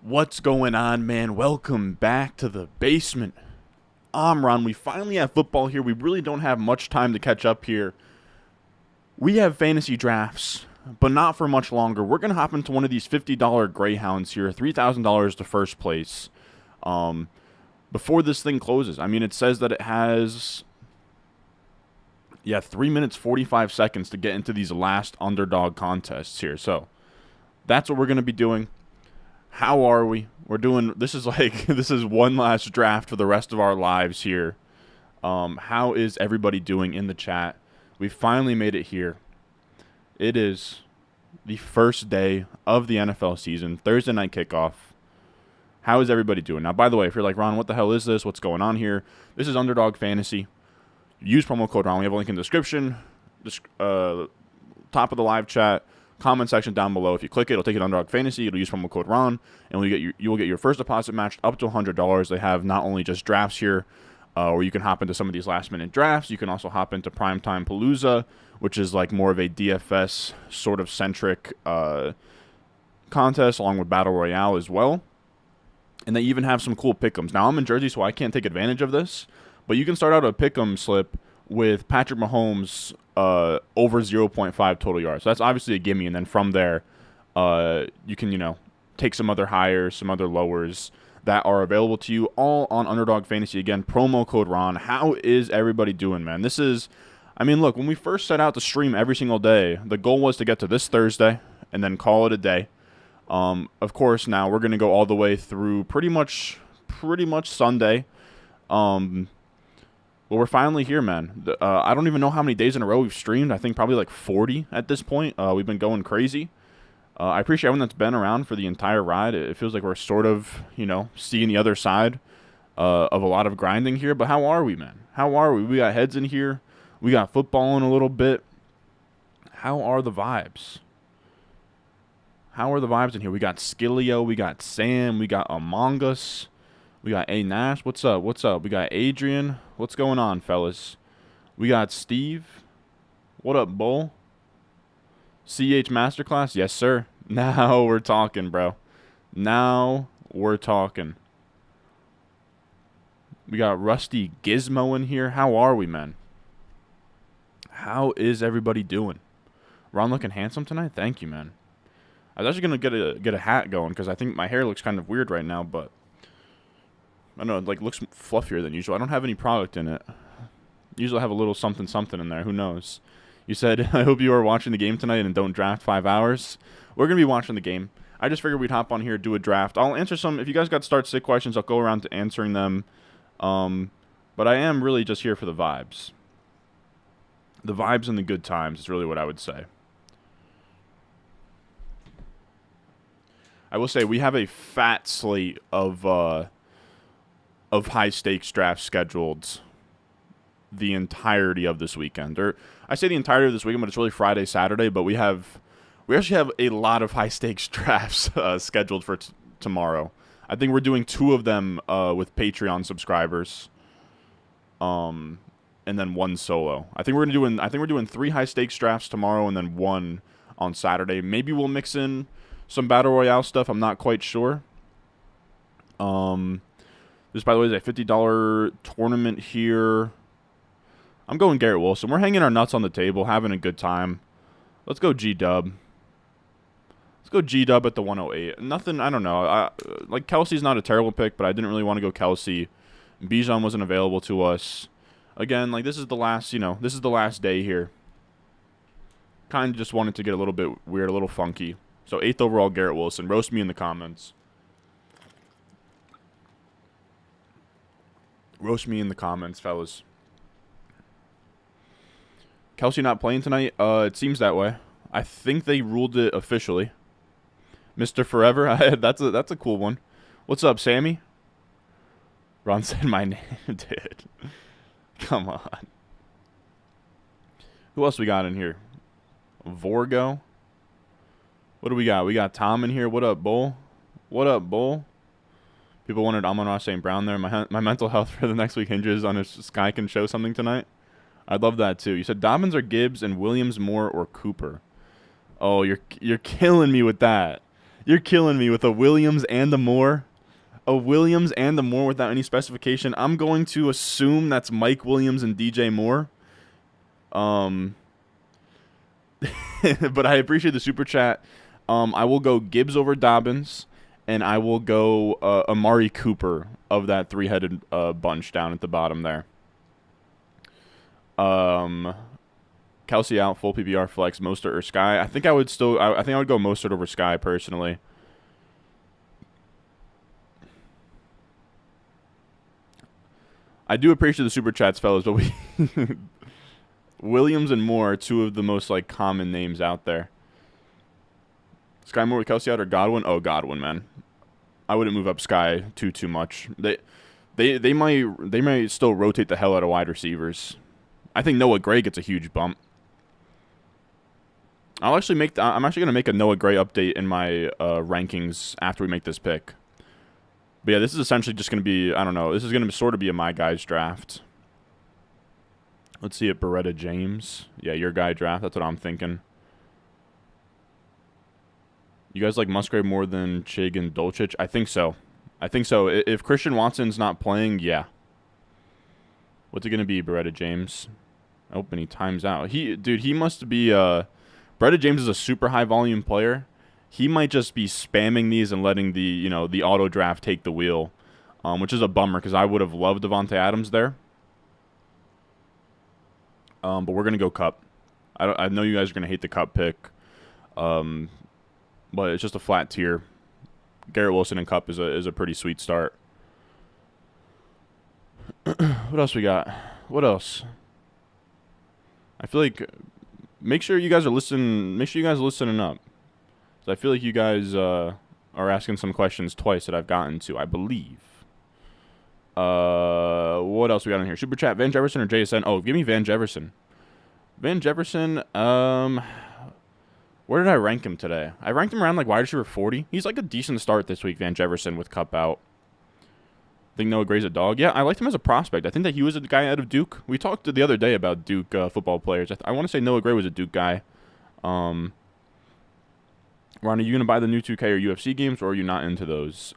What's going on, man? Welcome back to the basement. I'm Ron. We finally have football here. We really don't have much time to catch up here. We have fantasy drafts, but not for much longer. We're going to hop into one of these $50 Greyhounds here, $3,000 to first place before this thing closes. I mean, it says that it has, 3 minutes, 45 seconds to get into these last underdog contests here. So that's what we're going to be doing. How are we? We're doing, this is one last draft for the rest of our lives here. How is everybody doing in the chat? We finally made it here. It is the first day of the NFL season, Thursday night kickoff. How is everybody doing? Now, by the way, if you're like, Ron, what the hell is this? What's going on here? This is Underdog Fantasy. Use promo code Ron. We have a link in the description, top of the live chat. Comment section down below. If you click it, it'll take you to Underdog Fantasy. It'll use promo code Ron, and you will get your first deposit matched up to $100. They have not only just drafts here, where you can hop into some of these last-minute drafts. You can also hop into Time Palooza, which is like more of a DFS sort of centric contest, along with Battle Royale as well. And they even have some cool pick'ems. Now I'm in Jersey, so I can't take advantage of this, but you can start out a pick'em slip with Patrick Mahomes over 0.5 total yards. So that's obviously a gimme, and then from there, you can, take some other highers, some other lowers that are available to you, all on Underdog Fantasy. Again, promo code Ron. How is everybody doing, man? Look, when we first set out to stream every single day, the goal was to get to this Thursday and then call it a day. Of course, now we're going to go all the way through pretty much Sunday. Well, we're finally here, man. I don't even know how many days in a row we've streamed. I think probably like 40 at this point. We've been going crazy. I appreciate everyone that's been around for the entire ride. It feels like we're sort of, seeing the other side of a lot of grinding here. But how are we, man? How are we? We got heads in here. We got football in a little bit. How are the vibes? How are the vibes in here? We got Skillio. We got Sam. We got Among Us. We got A Nash. What's up? What's up? We got Adrian. What's going on, fellas? We got Steve. What up, Bull? CH Masterclass? Yes, sir. Now we're talking, bro. Now we're talking. We got Rusty Gizmo in here. How are we, man? How is everybody doing? Ron looking handsome tonight? Thank you, man. I was actually going to get a hat going because I think my hair looks kind of weird right now, but I don't know, it looks fluffier than usual. I don't have any product in it. Usually I have a little something in there. Who knows? You said, I hope you are watching the game tonight and don't draft 5 hours. We're going to be watching the game. I just figured we'd hop on here, do a draft. I'll answer some. If you guys got start-sit questions, I'll go around to answering them. But I am really just here for the vibes. The vibes and the good times is really what I would say. I will say we have a fat slate of high-stakes drafts scheduled the entirety of this weekend. Or I say the entirety of this weekend, but it's really Friday, Saturday. But we actually have a lot of high-stakes drafts scheduled for tomorrow. I think we're doing 2 of them with Patreon subscribers, and then 1 solo. I think we're doing 3 high-stakes drafts tomorrow, and then 1 on Saturday. Maybe we'll mix in some Battle Royale stuff. I'm not quite sure. This, by the way, is a $50 tournament here. I'm going Garrett Wilson. We're hanging our nuts on the table, having a good time. Let's go G-Dub. Let's go G-Dub at the 108. Nothing, I don't know. Kelsey's not a terrible pick, but I didn't really want to go Kelsey. Bijan wasn't available to us. Again, this is the last, this is the last day here. Kind of just wanted to get a little bit weird, a little funky. So 8th overall, Garrett Wilson. Roast me in the comments. Roast me in the comments, fellas. Kelsey not playing tonight? It seems that way. I think they ruled it officially. Mr. Forever? That's a cool one. What's up, Sammy? Ron said my name, dude. Come on. Who else we got in here? Vorgo. What do we got? We got Tom in here. What up, Bull? What up, Bull? People wanted Amon-Ra St. Brown there. My mental health for the next week hinges on if Sky can show something tonight. I'd love that too. You said Dobbins or Gibbs and Williams, Moore or Cooper. Oh, you're killing me with that. You're killing me with a Williams and a Moore. A Williams and a Moore without any specification. I'm going to assume that's Mike Williams and DJ Moore. But I appreciate the super chat. I will go Gibbs over Dobbins, and I will go Amari Cooper of that three-headed bunch down at the bottom there. Kelsey out, full PPR flex, Mostert or Sky. I think I would still. I think I would go Mostert over Sky personally. I do appreciate the super chats, fellas, but we Williams and Moore are two of the most like common names out there. Sky Moore with Kelsey out or Godwin? Oh, Godwin, man. I wouldn't move up Sky too much. They might still rotate the hell out of wide receivers. I think Noah Gray gets a huge bump. I'm actually gonna make a Noah Gray update in my rankings after we make this pick. But yeah, this is essentially just gonna be, I don't know, this is gonna sort of be a my guys draft. Let's see it, Beretta James. Yeah, your guy draft. That's what I'm thinking. You guys like Musgrave more than Chig and Dolchich? I think so. If Christian Watson's not playing, yeah. What's it gonna be, Beretta James? Oh, and he times out. He must be. Beretta James is a super high volume player. He might just be spamming these and letting the auto draft take the wheel, which is a bummer because I would have loved Devontae Adams there. But we're gonna go Cup. I know you guys are gonna hate the Cup pick, but it's just a flat tier. Garrett Wilson and Cup is a pretty sweet start. What else we got? What else? I feel like make sure you guys are listening. Make sure you guys are listening up. So I feel like you guys are asking some questions twice that I've gotten to, I believe. What else we got in here? Super chat, Van Jefferson or JSN? Oh, give me Van Jefferson. Van Jefferson, where did I rank him today? I ranked him around like wide receiver 40. He's like a decent start this week, Van Jefferson, with Cup out. I think Noah Gray's a dog. Yeah, I liked him as a prospect. I think that he was a guy out of Duke. We talked the other day about Duke football players. I want to say Noah Gray was a Duke guy. Ron, are you going to buy the new 2K or UFC games, or are you not into those?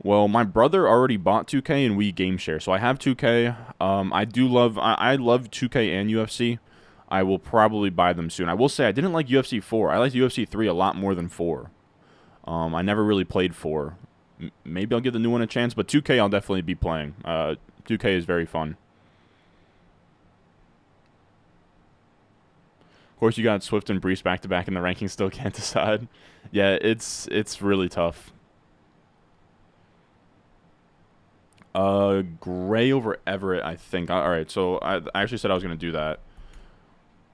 Well, my brother already bought 2K and we game share, so I have 2K. I love 2K and UFC. I will probably buy them soon. I will say I didn't like UFC 4. I liked UFC 3 a lot more than 4. I never really played 4. Maybe I'll give the new one a chance, but 2K I'll definitely be playing. 2K is very fun. Of course, you got Swift and Brees back-to-back in the rankings, still can't decide. Yeah, it's really tough. Gray over Everett, I think. All right, so I actually said I was going to do that.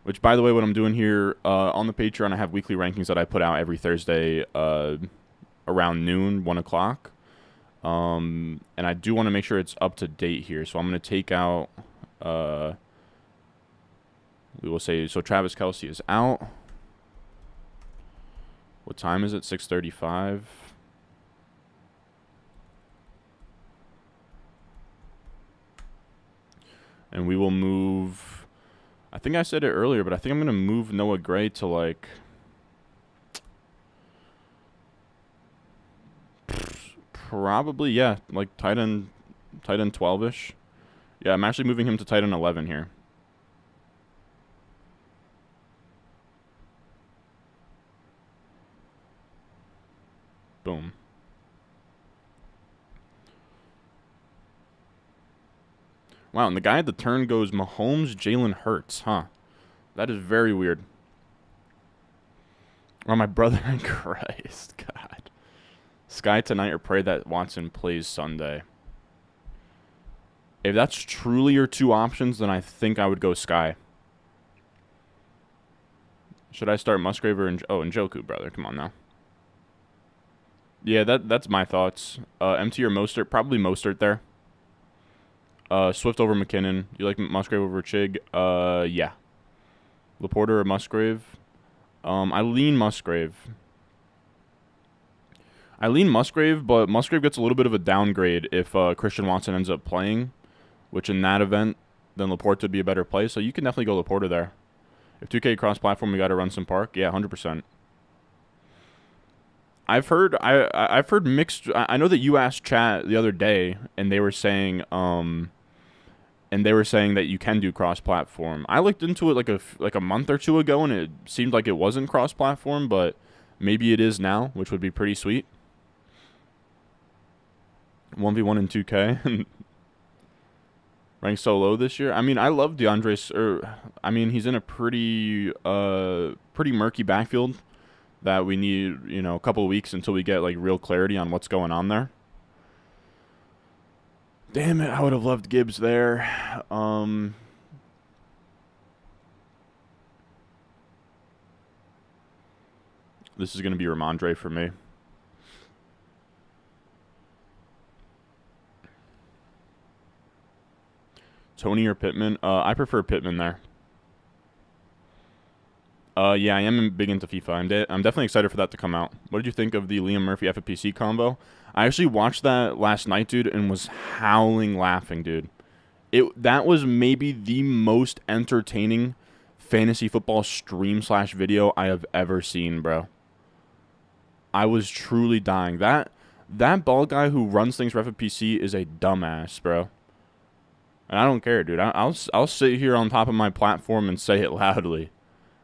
Which, by the way, what I'm doing here on the Patreon, I have weekly rankings that I put out every Thursday around noon, 1 o'clock. And I do want to make sure it's up to date here. So I'm going to take out, we will say, so Travis Kelce is out. What time is it? 6:35. And we will move, I think I said it earlier, but I think I'm going to move Noah Gray to like, probably, yeah, like tight end 12-ish. Yeah, I'm actually moving him to tight end 11 here. Boom. Wow, and the guy at the turn goes Mahomes, Jalen Hurts, huh? That is very weird. Oh, my brother in Christ, God. Sky tonight or pray that Watson plays Sunday. If that's truly your two options, then I think I would go Sky. Should I start Musgrave or Njoku, brother? Come on now. Yeah, that's my thoughts. MT or Mostert? Probably Mostert there. Swift over McKinnon. You like Musgrave over Chig? Yeah. Laporta or Musgrave? I lean Musgrave. But Musgrave gets a little bit of a downgrade if Christian Watson ends up playing, which in that event, then Laporta would be a better play. So you can definitely go Laporta there. If 2K cross-platform, we got to run some park. Yeah, 100%. I've heard mixed. I know that you asked chat the other day, and they were saying that you can do cross-platform. I looked into it like a month or two ago, and it seemed like it wasn't cross-platform, but maybe it is now, which would be pretty sweet. 1v1 in 2K. Ranked so low this year. I mean, I love I mean, he's in a pretty murky backfield that we need, a couple of weeks until we get like real clarity on what's going on there. Damn it, I would have loved Gibbs there. This is going to be Ramondre for me. Tony or Pittman? I prefer Pittman there. Yeah, I am big into FIFA. I'm definitely excited for that to come out. What did you think of the Liam Murphy FFPC combo? I actually watched that last night, dude, and was howling laughing, dude. That was maybe the most entertaining fantasy football stream/video I have ever seen, bro. I was truly dying. That ball guy who runs things for FFPC is a dumbass, bro. And I don't care, dude. I'll sit here on top of my platform and say it loudly.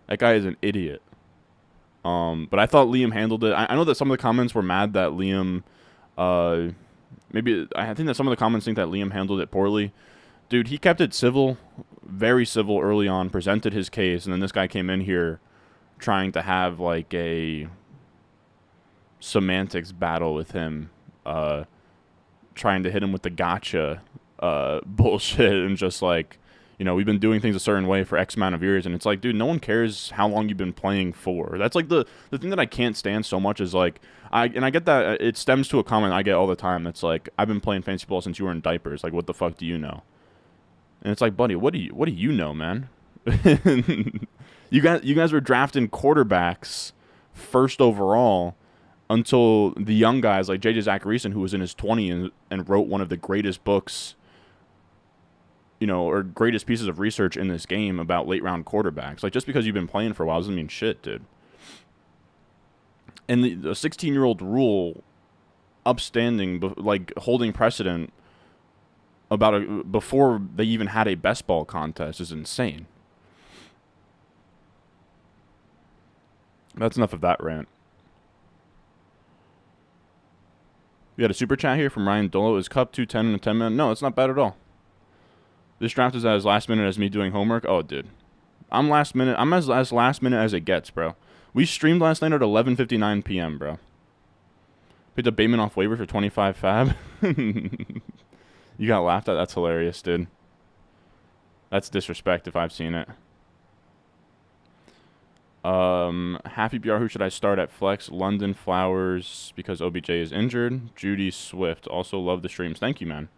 That guy is an idiot. But I thought Liam handled it. I know that some of the comments were mad that Liam, I think that some of the comments think that Liam handled it poorly. Dude, he kept it civil, very civil early on, presented his case, and then this guy came in here trying to have like a semantics battle with him, trying to hit him with the gotcha bullshit, and just like, we've been doing things a certain way for X amount of years, and it's like, dude, no one cares how long you've been playing for. That's like the thing that I can't stand so much is like, I get that it stems to a comment I get all the time that's like, I've been playing fantasy football since you were in diapers. Like, what the fuck do you know? And it's like, buddy, what do you know, man? You guys were drafting quarterbacks first overall until the young guys like JJ Zacharyson, who was in his 20s and wrote one of the greatest books, or greatest pieces of research in this game about late round quarterbacks. Like, just because you've been playing for a while doesn't mean shit, dude. And the 16-year-old rule, upstanding, like holding precedent before they even had a best ball contest, is insane. That's enough of that rant. We had a super chat here from Ryan Dolo. Is Cup 210 in a 10-minute? No, it's not bad at all. This draft is as last minute as me doing homework. Oh, dude. I'm last minute. I'm as last minute as it gets, bro. We streamed last night at 11:59 p.m., bro. Picked up Bateman off waiver for 25 fab. You got laughed at? That's hilarious, dude. That's disrespect if I've seen it. Half PPR, who should I start at flex? London Flowers, because OBJ is injured. Judy Swift. Also love the streams. Thank you, man.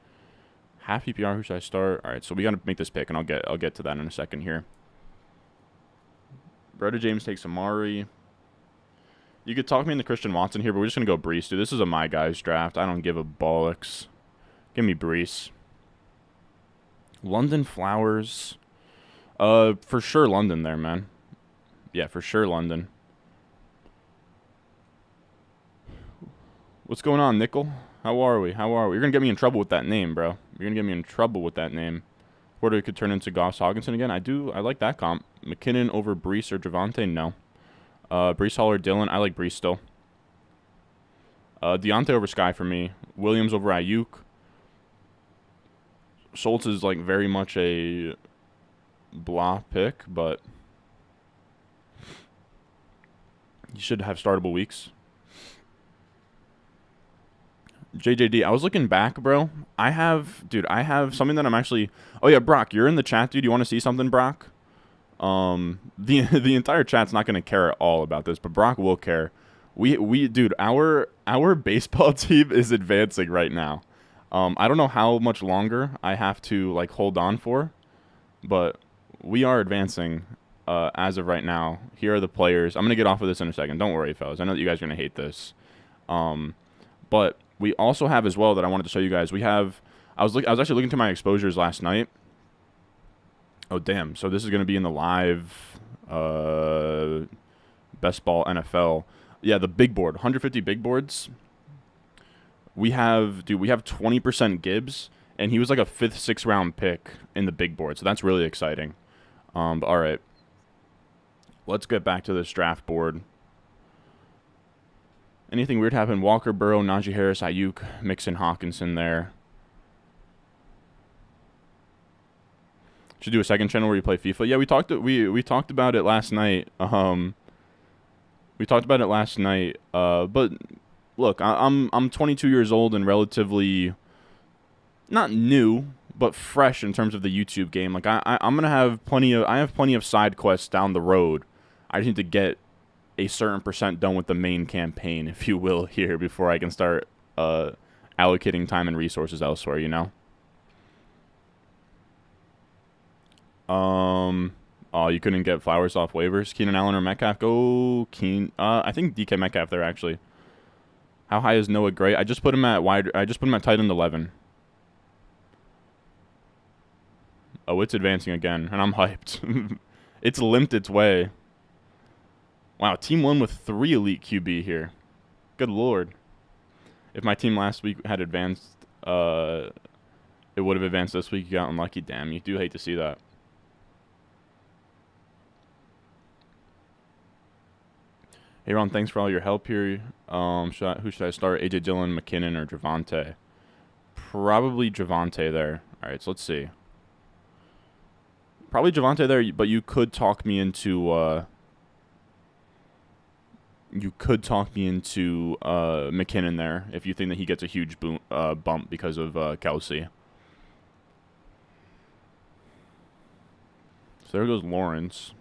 Half PPR, who should I start? All right, so we got to make this pick, and I'll get to that in a second here. Brother James takes Amari. You could talk me into Christian Watson here, but we're just going to go Brees, dude. This is a my guys draft. I don't give a bollocks. Give me Brees. London Flowers. For sure London there, man. Yeah, for sure London. What's going on, Nickel? How are we? You're going to get me in trouble with that name, bro. You're going to get me in trouble with that name. Porter could turn into Goss Hawkinson again. I like that comp. McKinnon over Brees or Javonte? No. Brees Hall or Dillon? I like Brees still. Deontay over Sky for me. Williams over Ayuk. Schultz is like very much a blah pick, but you should have startable weeks. JJD, I was looking back, bro. I have something that I'm actually... Oh, yeah, Brock, you're in the chat, dude. You want to see something, Brock? The entire chat's not going to care at all about this, but Brock will care. Dude, our baseball team is advancing right now. I don't know how much longer I have to, like, hold on for, but we are advancing as of right now. Here are the players. I'm going to get off of this in a second. Don't worry, fellas. I know that you guys are going to hate this. But we also have as well that I wanted to show you guys. We have... I was actually looking to my exposures last night. Oh, damn. So this is going to be in the live Best Ball NFL. Yeah, the big board, 150 big boards. We have 20% Gibbs, and he was like a 5th, 6th round pick in the big board, so that's really exciting. But all right, let's get back to this draft board. Anything weird happen? Walker, Burrow, Najee Harris, Ayuk, Mixon, Hawkinson there. Should do a second channel where you play FIFA. Yeah, we talked about it last night. We talked about it last night. But look, I'm 22 years old and relatively not new, but fresh in terms of the YouTube game. Like I'm gonna have plenty of side quests down the road. I just need to get a certain percent done with the main campaign, if you will, here before I can start allocating time and resources elsewhere. You know. Oh, you couldn't get Flowers off waivers. Keenan Allen or Metcalf? Go I think DK Metcalf there actually. How high is Noah Gray? I just put him at wide. I just put him at tight end 11. Oh, it's advancing again, and I'm hyped. It's limped its way. Wow, team 1 with 3 elite QB here. Good lord. If my team last week had advanced, it would have advanced this week. You got unlucky. Damn, you do hate to see that. Hey Ron, thanks for all your help here. Who should I start? AJ Dillon, McKinnon, or Javonte? Probably Javonte there. All right, so let's see. Probably Javonte there, but you could talk me into McKinnon there if you think that he gets a huge bump because of Kelsey. So there goes Lawrence.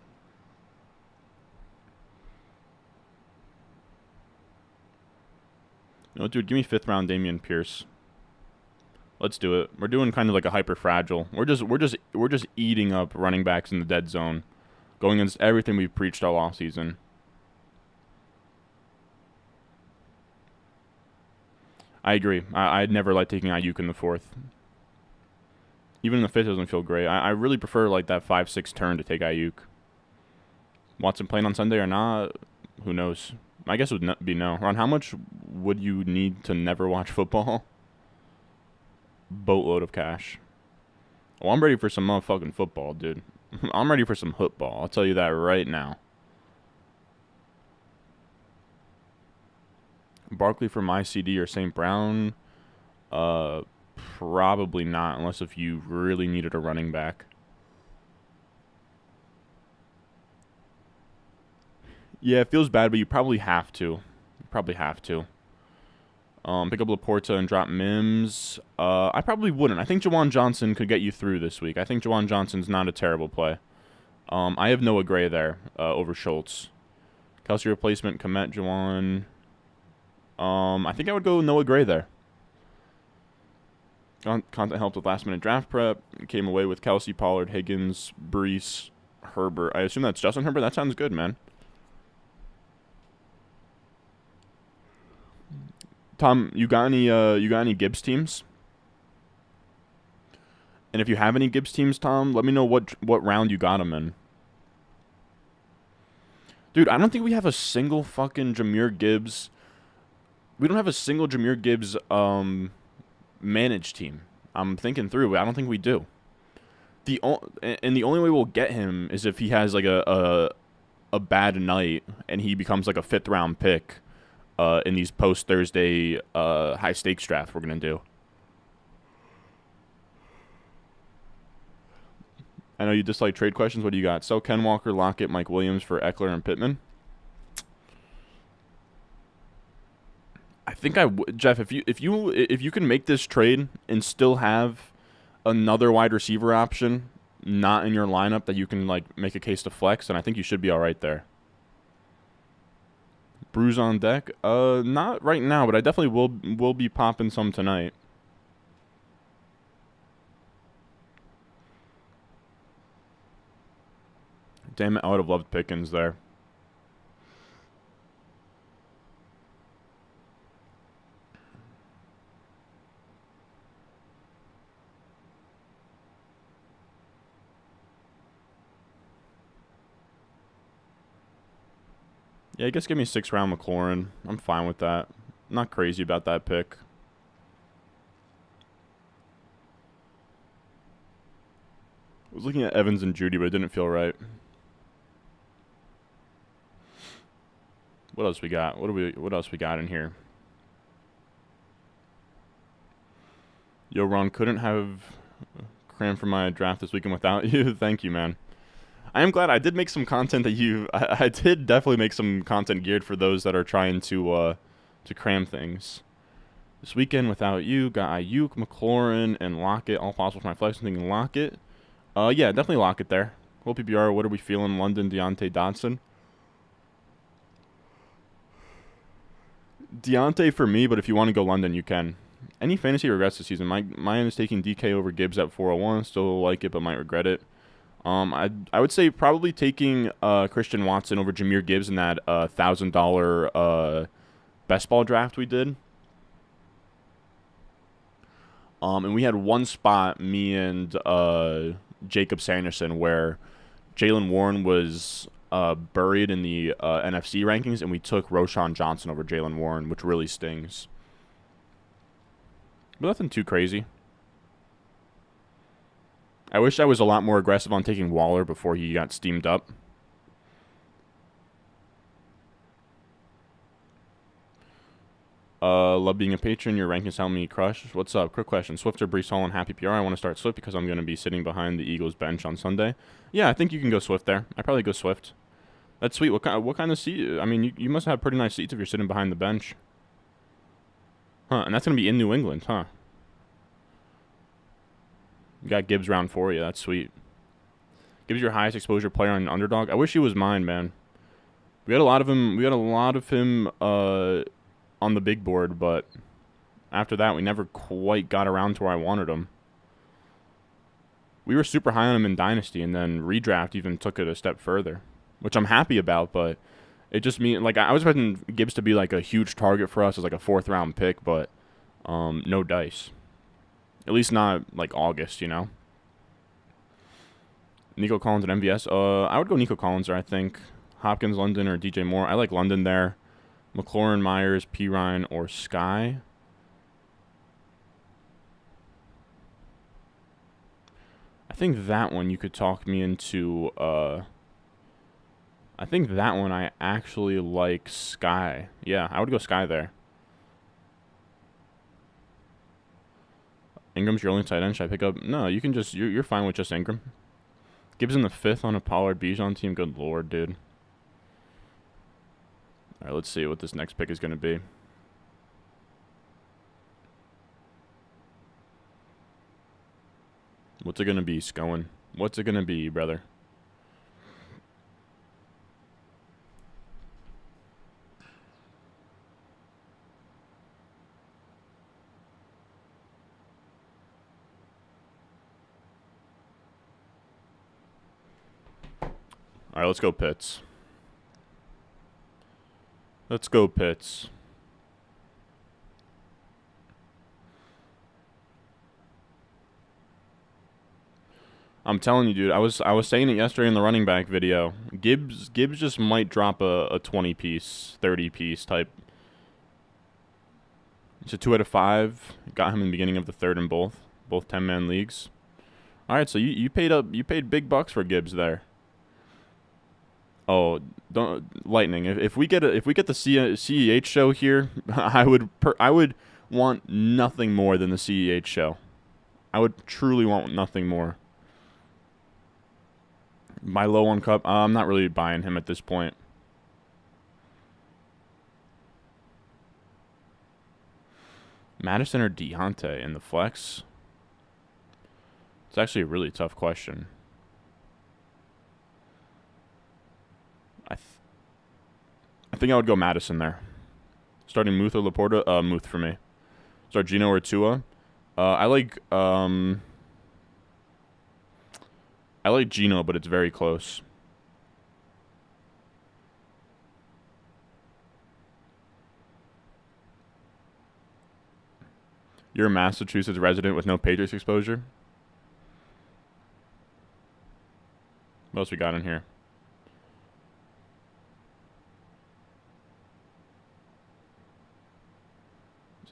You know, dude, give me 5th round Dameon Pierce. Let's do it. We're doing kind of like a hyper fragile. We're just eating up running backs in the dead zone, going against everything we've preached all off season. I agree. I'd never like taking Ayuk in the 4th. Even in the 5th doesn't feel great. I really prefer like that 5-6 turn to take Ayuk. Watson playing on Sunday or not? Who knows? I guess it would be no. Ron, how much would you need to never watch football? Boatload of cash. Oh, I'm ready for some motherfucking football, dude. I'm ready for some football. I'll tell you that right now. Barkley for my CD or St. Brown? Probably not, unless if you really needed a running back. Yeah, it feels bad, but you probably have to. Pick up Laporta and drop Mims. I probably wouldn't. I think Jawan Johnson could get you through this week. I think Jawan Johnson's not a terrible play. I have Noah Gray there over Schultz. Kelsey replacement, Komet, Jawan. I think I would go Noah Gray there. Content helped with last-minute draft prep. Came away with Kelsey, Pollard, Higgins, Brees, Herbert. I assume that's Justin Herbert. That sounds good, man. Tom, you got any Gibbs teams? And if you have any Gibbs teams, Tom, let me know what round you got them in. Dude, I don't think we have a single fucking Jahmyr Gibbs. We don't have a single Jahmyr Gibbs managed team. I'm thinking through. I don't think we do. The only way we'll get him is if he has like a bad night and he becomes like a 5th round pick. In these post-Thursday high-stakes drafts we're going to do. I know you dislike trade questions. What do you got? Sell Ken Walker, Lockett, Mike Williams for Eckler and Pittman? I think I would. Jeff, if you can make this trade and still have another wide receiver option not in your lineup that you can like make a case to flex, then I think you should be all right there. Brews on deck? Not right now, but I definitely will be popping some tonight. Damn it, I would have loved Pickens there. Yeah, I guess give me 6th-round McLaurin. I'm fine with that. I'm not crazy about that pick. I was looking at Evans and Judy, but it didn't feel right. What else we got? What else we got in here? Yo, Ron, couldn't have crammed for my draft this weekend without you. Thank you, man. I am glad I did make some content that I did definitely make some content geared for those that are trying to cram things. This weekend without you, got Ayuk, McLaurin, and Lockett. All possible for my flex. I'm thinking Lockett. Yeah, definitely Lockett there. Well, PPR, what are we feeling? London, Deontay Dotson. Deontay for me, but if you want to go London, you can. Any fantasy regrets this season? Mine is taking DK over Gibbs at 401. Still like it, but might regret it. I would say probably taking Christian Watson over Jahmyr Gibbs in that $1,000 best ball draft we did. And we had one spot, me and Jacob Sanderson, where Jalen Warren was buried in the NFC rankings, and we took Roshan Johnson over Jalen Warren, which really stings. But nothing too crazy. I wish I was a lot more aggressive on taking Waller before he got steamed up. Love being a patron. Your rankings help me crush. What's up? Quick question. Swift or Breece Hall and Happy PR? I want to start Swift because I'm going to be sitting behind the Eagles bench on Sunday. Yeah, I think you can go Swift there. I'd probably go Swift. That's sweet. What kind of seat? I mean, you must have pretty nice seats if you're sitting behind the bench. Huh, and that's going to be in New England, huh? You got Gibbs round 4. Yeah, that's sweet. Gibbs your highest exposure player on Underdog. I wish he was mine, man. We had a lot of him on the big board, but after that, we never quite got around to where I wanted him. We were super high on him in Dynasty, and then redraft even took it a step further, which I'm happy about, but it just means, like, I was expecting Gibbs to be, like, a huge target for us as, like, a 4th-round pick, but no dice. At least not, like, August, you know? Nico Collins at MVS. I would go Nico Collins there, I think. Hopkins, London, or DJ Moore. I like London there. McLaurin, Myers, Pirine, or Sky. I think that one you could talk me into. I think that one I actually like Sky. Yeah, I would go Sky there. Ingram's your only tight end. Should I pick up? No, you can just. You're fine with just Ingram. Gibbs in the 5th on a Pollard Bijan team. Good lord, dude. All right, let's see what this next pick is going to be. What's it going to be, Scowen? What's it going to be, brother? All right, let's go Pitts. Let's go Pitts. I'm telling you, dude. I was saying it yesterday in the running back video. Gibbs just might drop a 20-piece, 30-piece type. It's a 2 out of 5. Got him in the beginning of the 3rd in both 10-man leagues. All right, so you paid big bucks for Gibbs there. Oh, don't Lightning. If we get the CEH show here, I would want nothing more than the CEH show. I would truly want nothing more. Buy low on Cup. I'm not really buying him at this point. Madison or Deontay in the flex? It's actually a really tough question. I think I would go Madison there. Starting Muth or Laporta? Muth for me. Start Gino or Tua? I like Gino, but it's very close. You're a Massachusetts resident with no Patriots exposure? What else we got in here?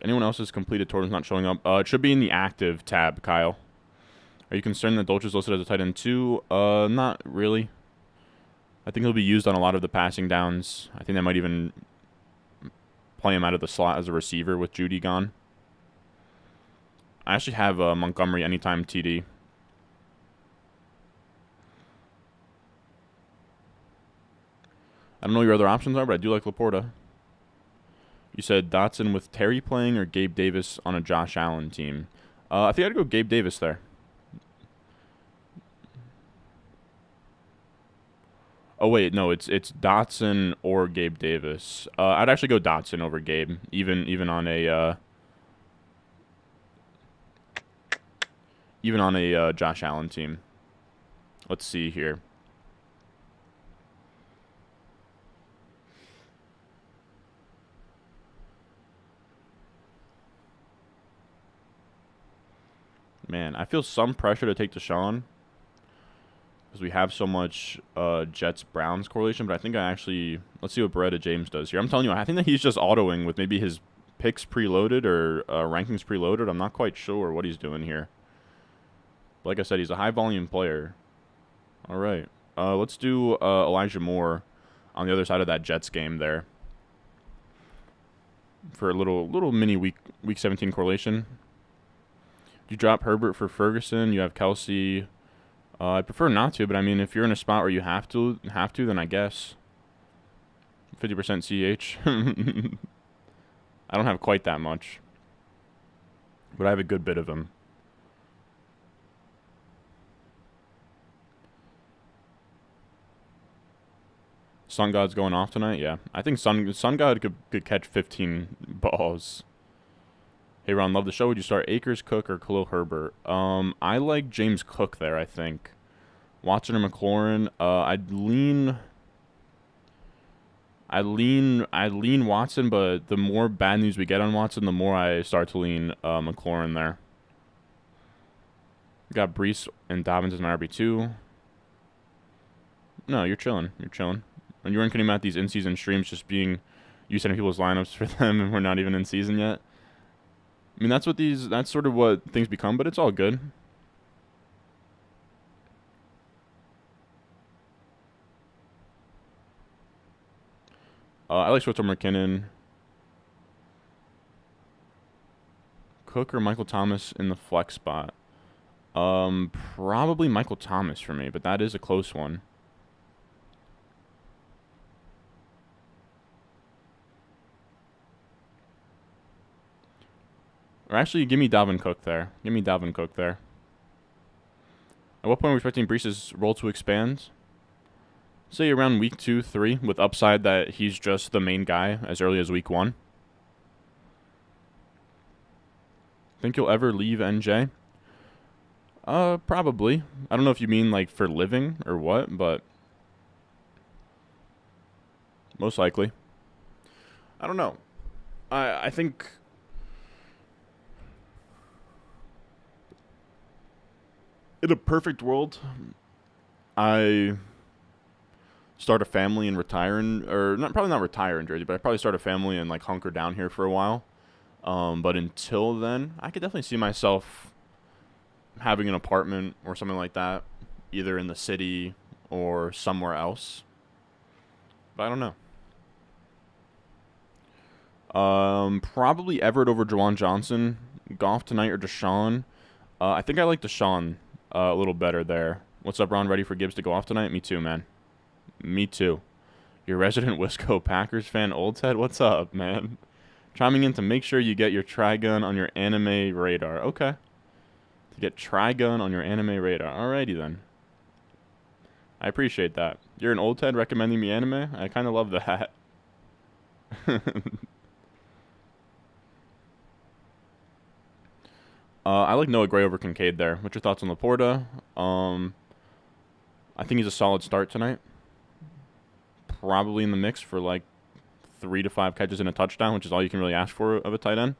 Anyone else's completed total is not showing up? It should be in the active tab, Kyle. Are you concerned that Dolce's listed as a tight end too? Not really. I think he'll be used on a lot of the passing downs. I think they might even play him out of the slot as a receiver with Judy gone. I actually have Montgomery anytime TD. I don't know what your other options are, but I do like Laporta. You said Dotson with Terry playing or Gabe Davis on a Josh Allen team. I think I'd go Gabe Davis there. Oh wait, no, it's Dotson or Gabe Davis. I'd actually go Dotson over Gabe, even on a Josh Allen team. Let's see here. Man, I feel some pressure to take Deshaun because we have so much Jets-Browns correlation, but I think I actually... Let's see what Beretta James does here. I'm telling you, I think that he's just autoing with maybe his picks preloaded or rankings preloaded. I'm not quite sure what he's doing here. But like I said, he's a high-volume player. All right. Let's do Elijah Moore on the other side of that Jets game there for a little mini week 17 correlation. You drop Herbert for Ferguson. You have Kelsey. I prefer not to, but I mean, if you're in a spot where you have to, then I guess 50% CH. I don't have quite that much, but I have a good bit of them. Sun God's going off tonight. Yeah, I think Sun God could catch 15 balls. Hey, Ron, love the show. Would you start Akers, Cook, or Khalil Herbert? I like James Cook there, I think. Watson or McLaurin? I'd lean Watson, but the more bad news we get on Watson, the more I start to lean McLaurin there. Got Brees and Dobbins as my RB2. No, you're chilling. You're chilling. And you weren't kidding about these in-season streams just being you sending people's lineups for them, and we're not even in season yet. I mean, that's sort of what things become, but it's all good. I like Switzer McKinnon. Cook or Michael Thomas in the flex spot? Probably Michael Thomas for me, but that is a close one. Or actually, give me Dalvin Cook there. Give me Dalvin Cook there. At what point are we expecting Brees' role to expand? Say around week 2, 3, with upside that he's just the main guy as early as week 1. Think you'll ever leave NJ? Probably. I don't know if you mean like for living or what, but most likely. I don't know. I think in a perfect world, I start a family and retire probably not retire in Jersey, but I probably start a family and like hunker down here for a while. But until then, I could definitely see myself having an apartment or something like that, either in the city or somewhere else. But I don't know. Probably Everett over Juwan Johnson. Goff tonight or Deshaun. I think I like Deshaun a little better there. What's up, Ron? Ready for Gibbs to go off tonight? Me too, man. Me too. Your resident Wisco Packers fan, Old Ted? What's up, man? Chiming in to make sure you get your Trigun on your anime radar. Okay. To get Trigun on your anime radar. Alrighty then. I appreciate that. You're an Old Ted recommending me anime? I kind of love that. I like Noah Gray over Kincaid there. What's your thoughts on Laporta? I think he's a solid start tonight. Probably in the mix for like 3 to 5 catches and a touchdown, which is all you can really ask for of a tight end.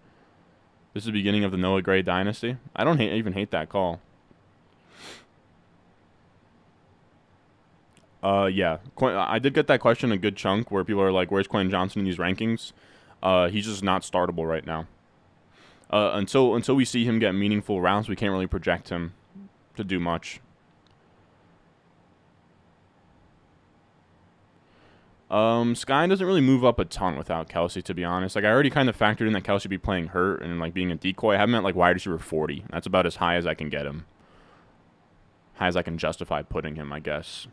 This is the beginning of the Noah Gray dynasty. I don't even hate that call. Yeah. I did get that question a good chunk where people are like, where's Quentin Johnson in these rankings? He's just not startable right now. Until we see him get meaningful rounds, we can't really project him to do much. Sky doesn't really move up a ton without Kelsey, to be honest. Like, I already kind of factored in that Kelsey be playing hurt and, like, being a decoy. I have him at, like, wide receiver 40. That's about as high as I can get him. High as I can justify putting him, I guess.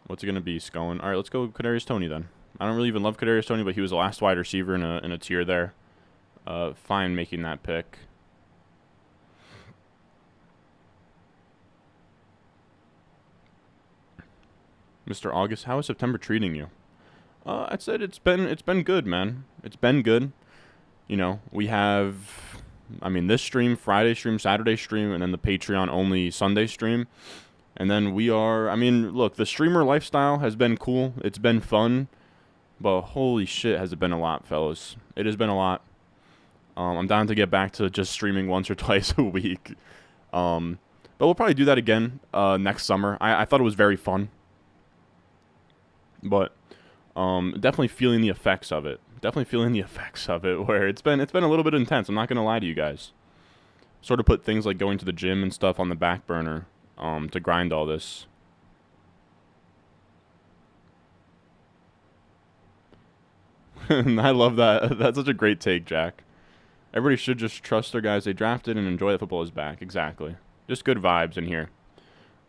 What's it going to be, Scone? All right, let's go Kadarius Toney, then. I don't really even love Kadarius Toney, but he was the last wide receiver in a tier there. Fine making that pick. Mr. August, how is September treating you? I'd say it's been good, man. It's been good. You know, we have, I mean, this stream, Friday stream, Saturday stream, and then the Patreon only Sunday stream. And then we are, I mean, look, the streamer lifestyle has been cool. It's been fun. But holy shit, has it been a lot, fellas. It has been a lot. I'm down to get back to just streaming once or twice a week. But we'll probably do that again next summer. I thought it was very fun. But definitely feeling the effects of it. Where it's been a little bit intense. I'm not going to lie to you guys. Sort of put things like going to the gym and stuff on the back burner to grind all this. I love that. That's such a great take, Jack. Everybody should just trust their guys they drafted and enjoy that football is back. Exactly. Just good vibes in here.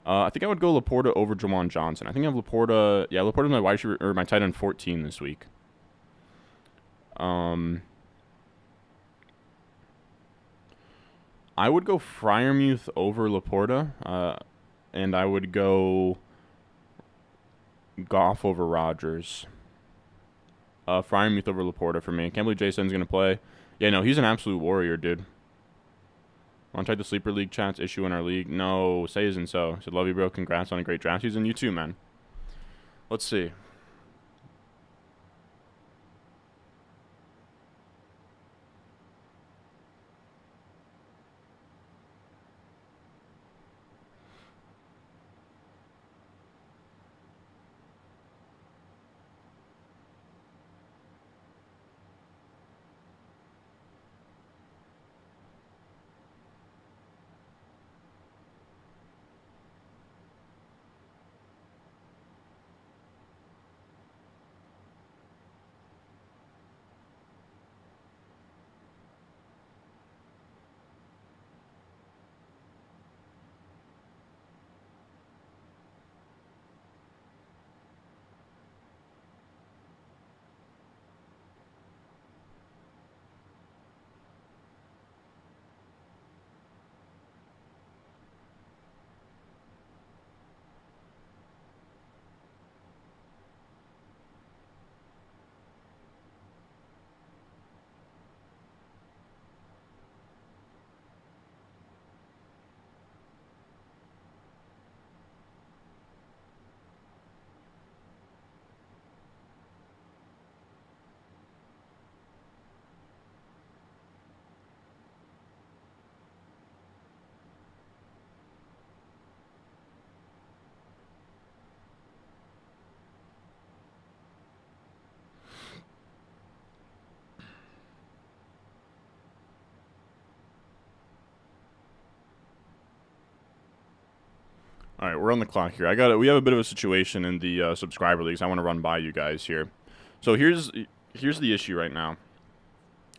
I think I would go Laporta over Jawan Johnson. I think I have Laporta. Yeah, Laporta's my wide receiver, or my tight end 14 this week. I would go Freiermuth over Laporta, and I would go Goff over Rodgers. Freiermuth over Laporta for me. I can't believe Jason's going to play. Yeah, no, he's an absolute warrior, dude. Want to check the Sleeper League chats issue in our league? No, say isn't so. Said, love you, bro. Congrats on a great draft season. You too, man. Let's see. All right, we're on the clock here. We have a bit of a situation in the subscriber leagues. I want to run by you guys here. So here's the issue right now.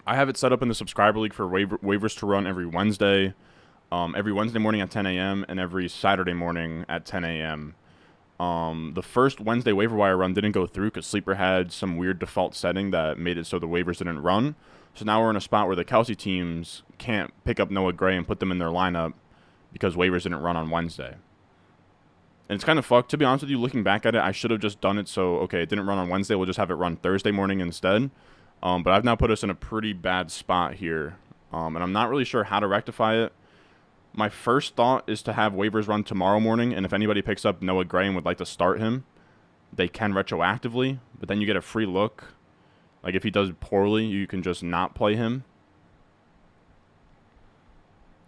I have it set up in the subscriber league for waivers to run every Wednesday morning at 10 a.m. and every Saturday morning at 10 a.m. The first Wednesday waiver wire run didn't go through because Sleeper had some weird default setting that made it so the waivers didn't run. So now we're in a spot where the Kelsey teams can't pick up Noah Gray and put them in their lineup because waivers didn't run on Wednesday. And it's kind of fucked. To be honest with you, looking back at it, I should have just done it so, okay, it didn't run on Wednesday. We'll just have it run Thursday morning instead. But I've now put us in a pretty bad spot here. And I'm not really sure how to rectify it. My first thought is to have waivers run tomorrow morning. And if anybody picks up Noah Gray and would like to start him, they can retroactively. But then you get a free look. Like if he does poorly, you can just not play him.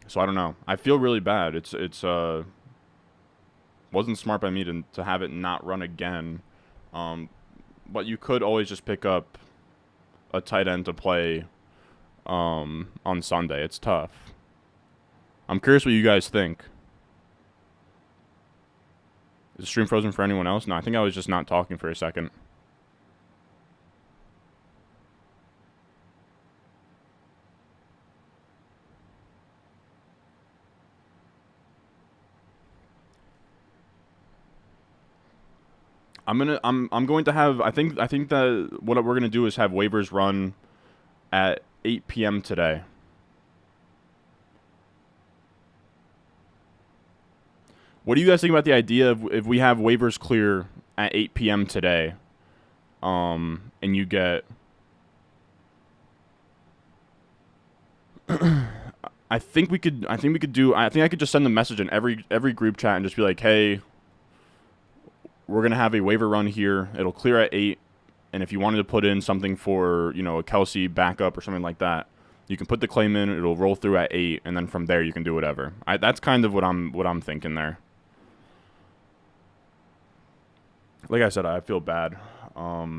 So I don't know. I feel really bad. Wasn't smart by me to have it not run again. but you could always just pick up a tight end to play on Sunday. It's tough. I'm curious what you guys think. Is the stream frozen for anyone else? No, I think I was just not talking for a second. I'm going to have I think that what we're gonna do is have waivers run at 8 p.m. today. What do you guys think about the idea of if we have waivers clear at 8 p.m. today, and you get I think we could do I think I could just send a message in every group chat and just be like, "Hey, we're going to have a waiver run here. It'll clear at 8, and if you wanted to put in something for, a Kelsey backup or something like that, you can put the claim in, it'll roll through at 8, and then from there you can do whatever." That's kind of what I'm thinking there. Like I said, I feel bad. I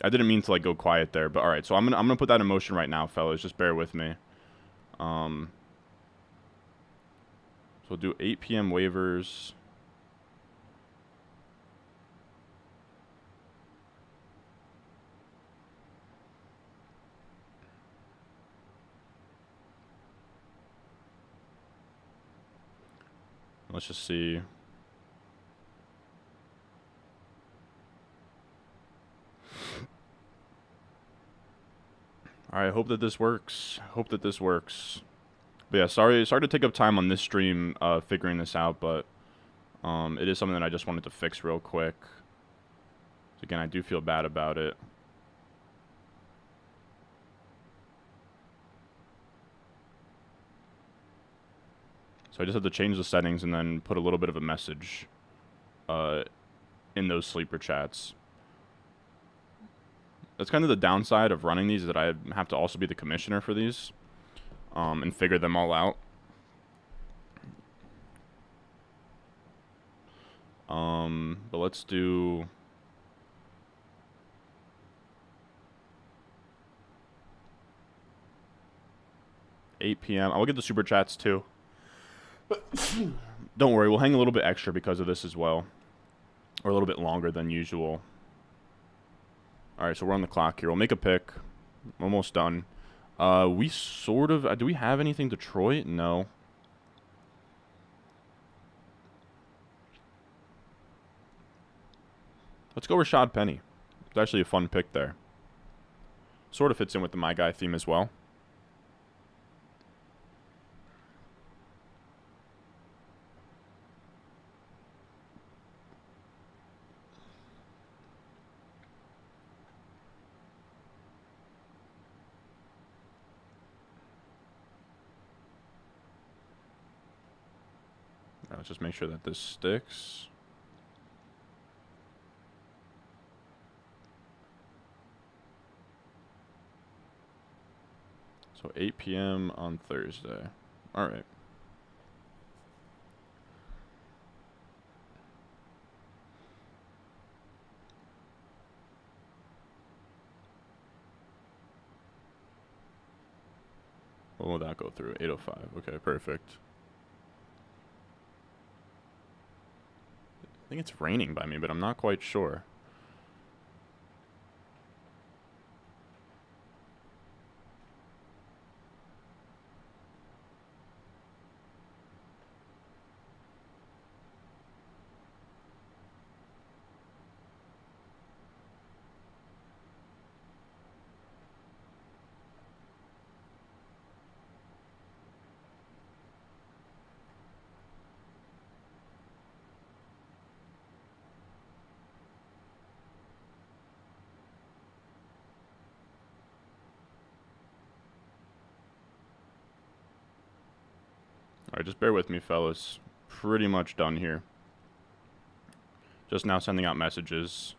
didn't mean to go quiet there, but all right. So I'm gonna put that in motion right now, fellas. Just bear with me. So we'll do 8 p.m. waivers. Let's just see. All right, hope that this works. But yeah, sorry to take up time on this stream figuring this out, but it is something that I just wanted to fix real quick. So again, I do feel bad about it. So I just have to change the settings and then put a little bit of a message in those sleeper chats. That's kind of the downside of running these, is that I have to also be the commissioner for these and figure them all out. But let's do... $8 p.m. I'll get the super chats too. Don't worry, we'll hang a little bit extra because of this as well. Or a little bit longer than usual. Alright, so we're on the clock here. We'll make a pick. Almost done. We sort of... do we have anything Detroit? No. Let's go Rashad Penny. It's actually a fun pick there. Sort of fits in with the My Guy theme as well. Let's just make sure that this sticks. So 8 p.m. on Thursday. All right. When will that go through? 8:05. Okay, perfect. I think it's raining by me, but I'm not quite sure. Alright, just bear with me, fellas. Pretty much done here. Just now sending out messages.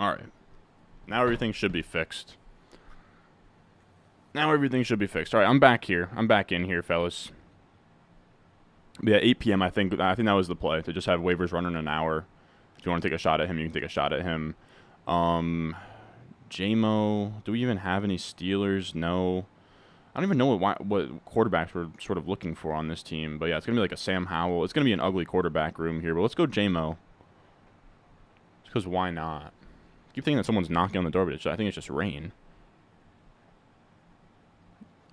All right. Now everything should be fixed. Now everything should be fixed. All right, I'm back here. I'm back in here, fellas. Yeah, 8 p.m. I think that was the play, to just have waivers running an hour. If you want to take a shot at him, you can take a shot at him. JMO, do we even have any Steelers? No. I don't even know what quarterbacks we're sort of looking for on this team. But yeah, it's going to be like a Sam Howell. It's going to be an ugly quarterback room here. But let's go JMO. Just because why not? I keep thinking that someone's knocking on the door, but I think it's just rain.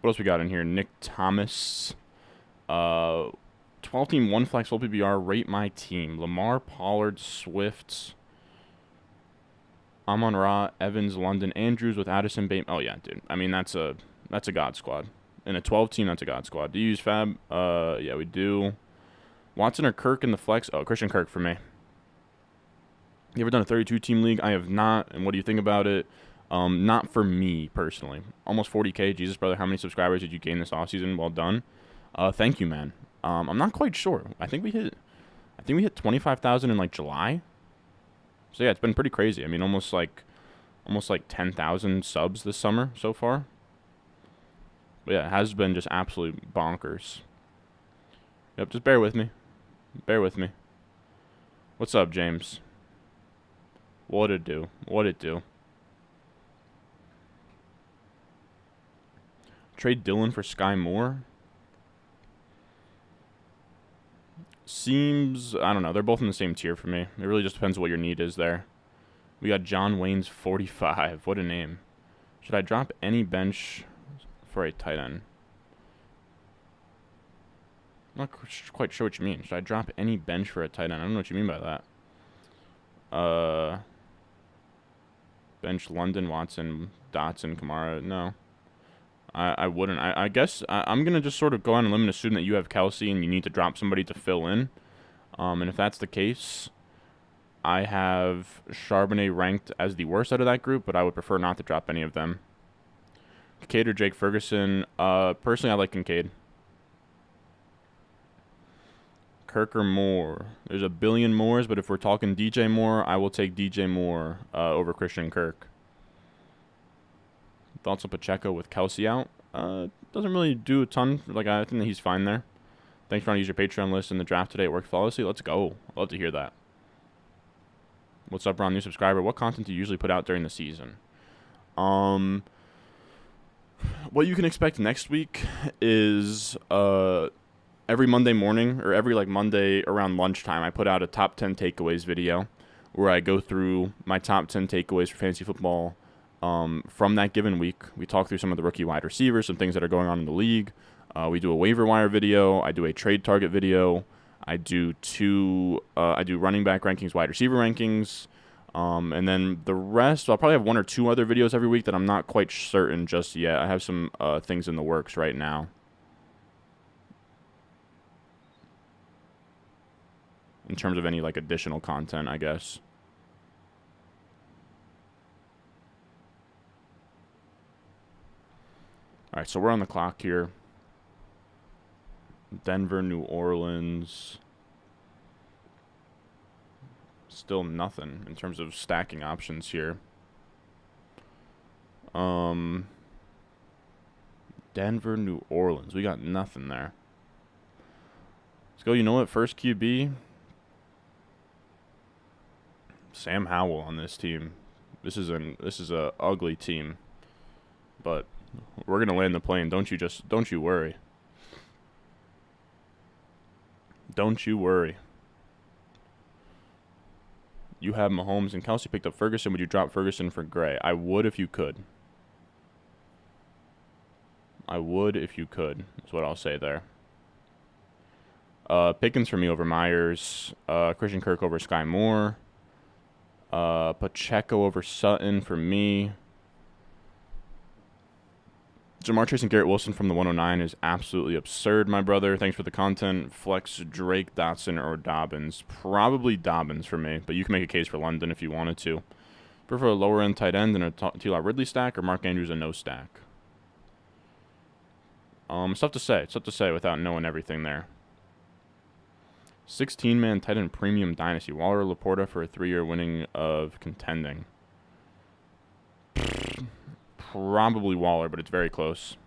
What else we got in here? Nick Thomas. 12-team, 1 flex, full PPR, rate my team. Lamar, Pollard, Swift, Amon-Ra, Evans, London, Andrews with Addison, Bateman. Oh, yeah, dude. I mean, that's a God squad. In a 12-team, that's a God squad. Do you use Fab? Yeah, we do. Watson or Kirk in the flex? Oh, Christian Kirk for me. You ever done a 32-team league? I have not. And what do you think about it? Not for me, personally. Almost 40K. Jesus, brother, how many subscribers did you gain this offseason? Well done. Thank you, man. I'm not quite sure. I think we hit 25,000 in like July. So yeah, it's been pretty crazy. I mean, almost like 10,000 subs this summer so far. But yeah, it has been just absolute bonkers. Yep, just bear with me. Bear with me. What's up, James? What'd it do? What'd it do? Trade Dylan for Sky Moore? Seems, I don't know, they're both in the same tier for me. It really just depends what your need is there. We got John Wayne's 45. What a name. Should I drop any bench for a tight end? I'm not quite sure what you mean. Should I drop any bench for a tight end? I don't know what you mean by that. Bench London, Watson, Dotson, Kamara. No. I wouldn't. I guess I'm going to just sort of go on a limb and assume that you have Kelsey and you need to drop somebody to fill in. And if that's the case, I have Charbonnet ranked as the worst out of that group, but I would prefer not to drop any of them. Kincaid or Jake Ferguson? Personally, I like Kincaid. Kirk or Moore? There's a billion Moores, but if we're talking DJ Moore, I will take DJ Moore over Christian Kirk. Thoughts on Pacheco with Kelsey out? Doesn't really do a ton. Like, I think that he's fine there. Thanks for trying to use your Patreon list in the draft today. It worked flawlessly. Let's go. I'd love to hear that. What's up, Ron? New subscriber. What content do you usually put out during the season? What you can expect next week is every Monday morning or every Monday around lunchtime, I put out a top 10 takeaways video where I go through my top 10 takeaways for fantasy football from that given week. We talk through some of the rookie wide receivers, some things that are going on in the league. We do a waiver wire video. I do a trade target video. I do running back rankings, wide receiver rankings. And then the rest, I'll probably have 1 or 2 other videos every week that I'm not quite certain just yet. I have some things in the works right now. In terms of any additional content, I guess. All right, so we're on the clock here. Denver, New Orleans. Still nothing in terms of stacking options here. Denver, New Orleans. We got nothing there. Let's go. You know what? First QB. Sam Howell on this team. This is a ugly team, but we're gonna land the plane. Don't you worry. Don't you worry. You have Mahomes and Kelsey picked up Ferguson. Would you drop Ferguson for Gray? I would if you could. I would if you could. That's what I'll say there. Pickens for me over Myers. Christian Kirk over Sky Moore. Pacheco over Sutton for me. Jamar Chase and Garrett Wilson from the 109 is absolutely absurd, my brother. Thanks for the content. Flex Drake, Dotson, or Dobbins. Probably Dobbins for me, but you can make a case for London if you wanted to. Prefer a lower-end tight end than a T.L. Ridley stack or Mark Andrews a no stack? It's tough to say. It's tough to say without knowing everything there. 16-man tight end premium dynasty. Waller Laporta for a 3-year winning of contending. probably Waller, but it's very close.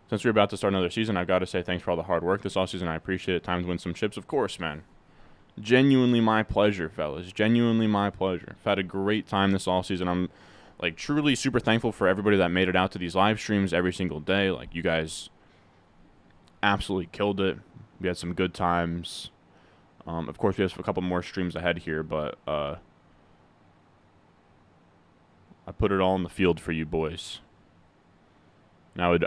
Since we're about to start another season, I've got to say thanks for all the hard work this offseason. I appreciate it. Time to win some chips, of course, man. Genuinely my pleasure, fellas. Genuinely my pleasure. I've had a great time this offseason. I'm, like, truly super thankful for everybody that made it out to these live streams every single day. Like, you guys absolutely killed it. We had some good times. Of course, we have a couple more streams ahead here, but I put it all in the field for you boys. And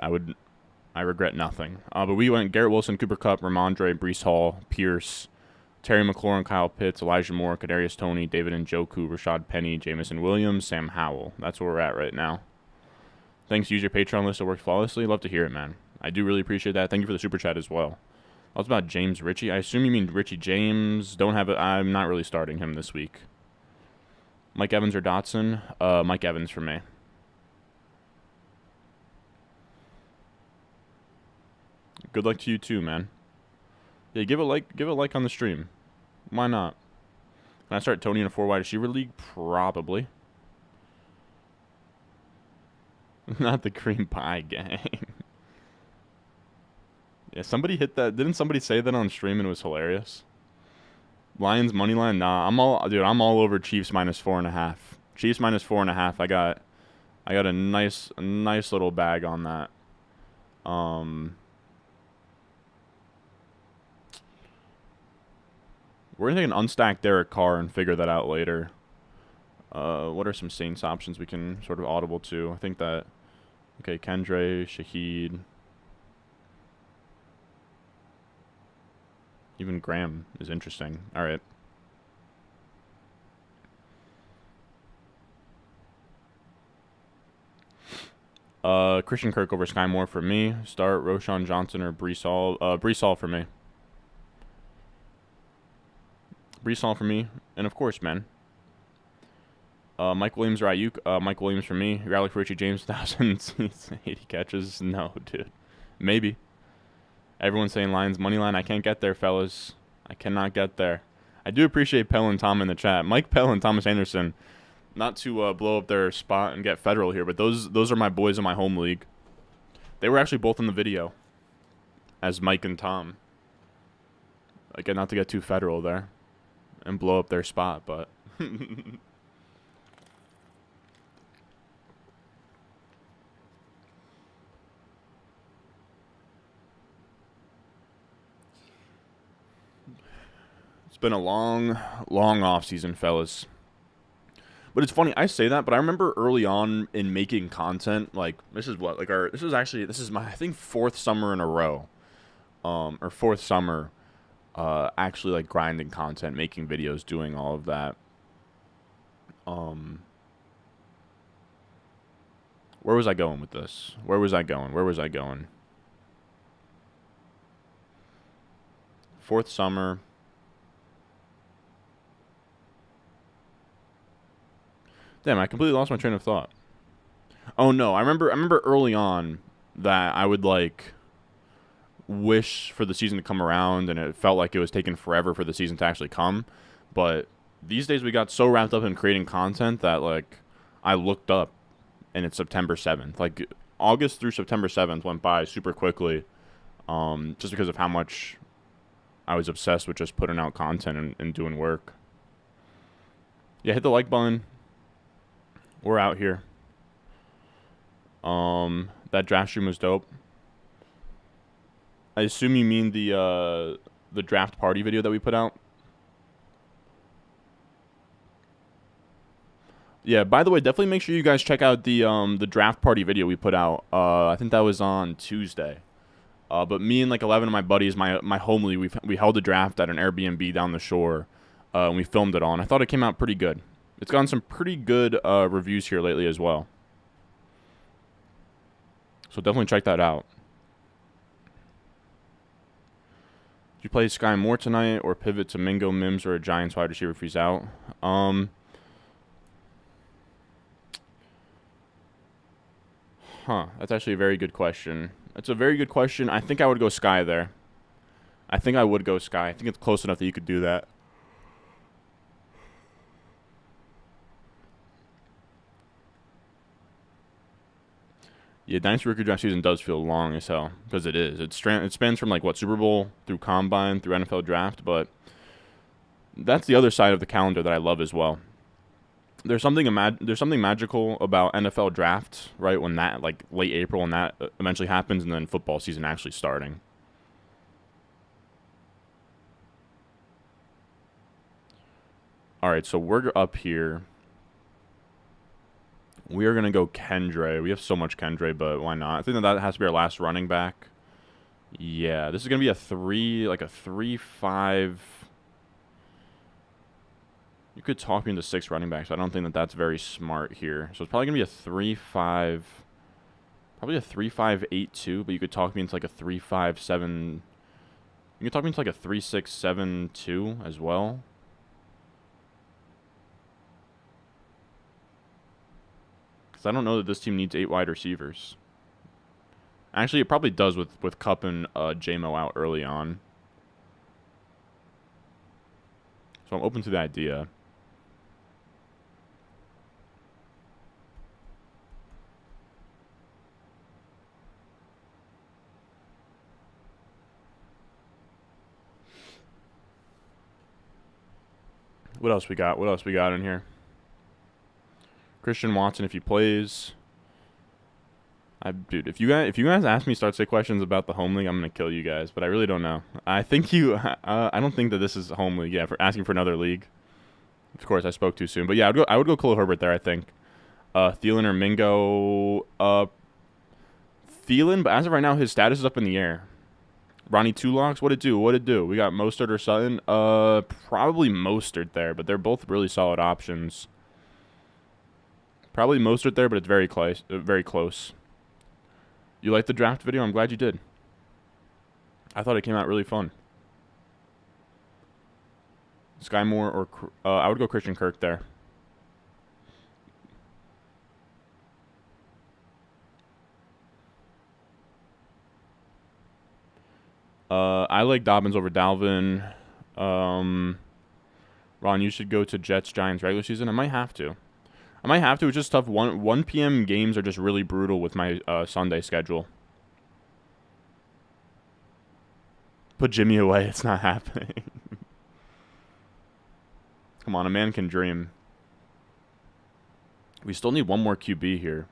I regret nothing. But we went Garrett Wilson, Cooper Kupp, Ramondre, Breece Hall, Pierce, Terry McLaurin, Kyle Pitts, Elijah Moore, Kadarius Toney, David Njoku, Rashad Penny, Jamison Williams, Sam Howell. That's where we're at right now. Thanks. Use your Patreon list. It worked flawlessly. Love to hear it, man. I do really appreciate that. Thank you for the super chat as well. That's about James Ritchie. I assume you mean Richie James. Don't have it. I'm not really starting him this week. Mike Evans or Dotson? Mike Evans for me. Good luck to you too, man. Yeah, give a like on the stream. Why not? Can I start Tony in a 4-wide receiver league? Probably. Not the cream pie gang. Yeah, somebody hit that. Didn't somebody say that on stream and it was hilarious? Lions money line? Nah, I'm all over Chiefs minus 4.5. Chiefs minus 4.5. I got a nice little bag on that. We're going to unstack Derek Carr and figure that out later. What are some Saints options we can sort of audible to? I think that, okay, Kendre, Shaheed. Even Graham is interesting. All right. Christian Kirk over Sky Moore for me. Start Roshan Johnson or Breece Hall. Breece Hall for me. Breece Hall for me. And of course, man. Mike Williams or Ayuk. Mike Williams for me. Rally for Richie James, 1,080 catches. No, dude. Maybe. Everyone's saying Lions money line. I can't get there, fellas. I cannot get there. I do appreciate Pell and Tom in the chat. Mike Pell and Thomas Anderson. Not to blow up their spot and get federal here, but those are my boys in my home league. They were actually both in the video as Mike and Tom. Again, not to get too federal there and blow up their spot, but it's been a long off season, fellas. But it's funny, I say that, but I remember early on in making content, like, this is my, I think, 4th summer in a row, or 4th summer, actually, like, grinding content, making videos, doing all of that. Where was I going with this? Where was I going? 4th summer. Damn, I completely lost my train of thought. Oh no, I remember early on that I would like wish for the season to come around, and it felt like it was taking forever for the season to actually come. But these days we got so wrapped up in creating content that like I looked up and it's September 7th. Like August through September 7th went by super quickly, just because of how much I was obsessed with just putting out content and doing work. Yeah, hit the like button. We're out here. That draft stream was dope. I assume you mean the draft party video that we put out. Yeah, by the way, definitely make sure you guys check out the draft party video we put out. I think that was on Tuesday. But me and like 11 of my buddies, my home league, we held a draft at an Airbnb down the shore, and we filmed it all. And I thought it came out pretty good. It's gotten some pretty good reviews here lately as well. So definitely check that out. Did you play Sky Moore tonight or pivot to Mingo, Mims, or a Giants wide receiver if he's out? That's actually a very good question. That's a very good question. I think I would go Sky there. I think it's close enough that you could do that. Yeah, Dynasty Rookie Draft season does feel long as hell, because it is. It spans from, like, what, Super Bowl through Combine through NFL Draft, but that's the other side of the calendar that I love as well. There's something magical about NFL Draft, right, when that, like, late April, when that eventually happens, and then football season actually starting. All right, so we're up here. We are going to go Kendre. We have so much Kendre, but why not? I think that has to be our last running back. Yeah, this is going to be a 3-5. You could talk me into 6 running backs. I don't think that that's very smart here. So it's probably going to be a 3-5. Probably a 3-5-8-2, but you could talk me into like a 3-5-7. You could talk me into like a 3-6-7-2 as well. Because I don't know that this team needs 8 wide receivers. Actually, it probably does with Kupp and J-Mo out early on. So I'm open to the idea. What else we got? What else we got in here? Christian Watson, if he plays. Dude, if you guys ask me start say questions about the home league, I'm gonna kill you guys. But I really don't know. I think I don't think that this is home league. Yeah, for asking for another league. Of course, I spoke too soon. But yeah, I would go Khalil Herbert there. I think. Thielen or Mingo. Thielen, but as of right now, his status is up in the air. Ronnie Two Locks, what'd it do? We got Mostert or Sutton? Probably Mostert there, but they're both really solid options. Probably Mostert there, but it's very close. Very close. You liked the draft video? I'm glad you did. I thought it came out really fun. Sky Moore or I would go Christian Kirk there. I like Dobbins over Dalvin. Ron, you should go to Jets Giants regular season. I might have to. It's just tough. 1 p.m. games are just really brutal with my Sunday schedule. Put Jimmy away. It's not happening. Come on, a man can dream. We still need one more QB here.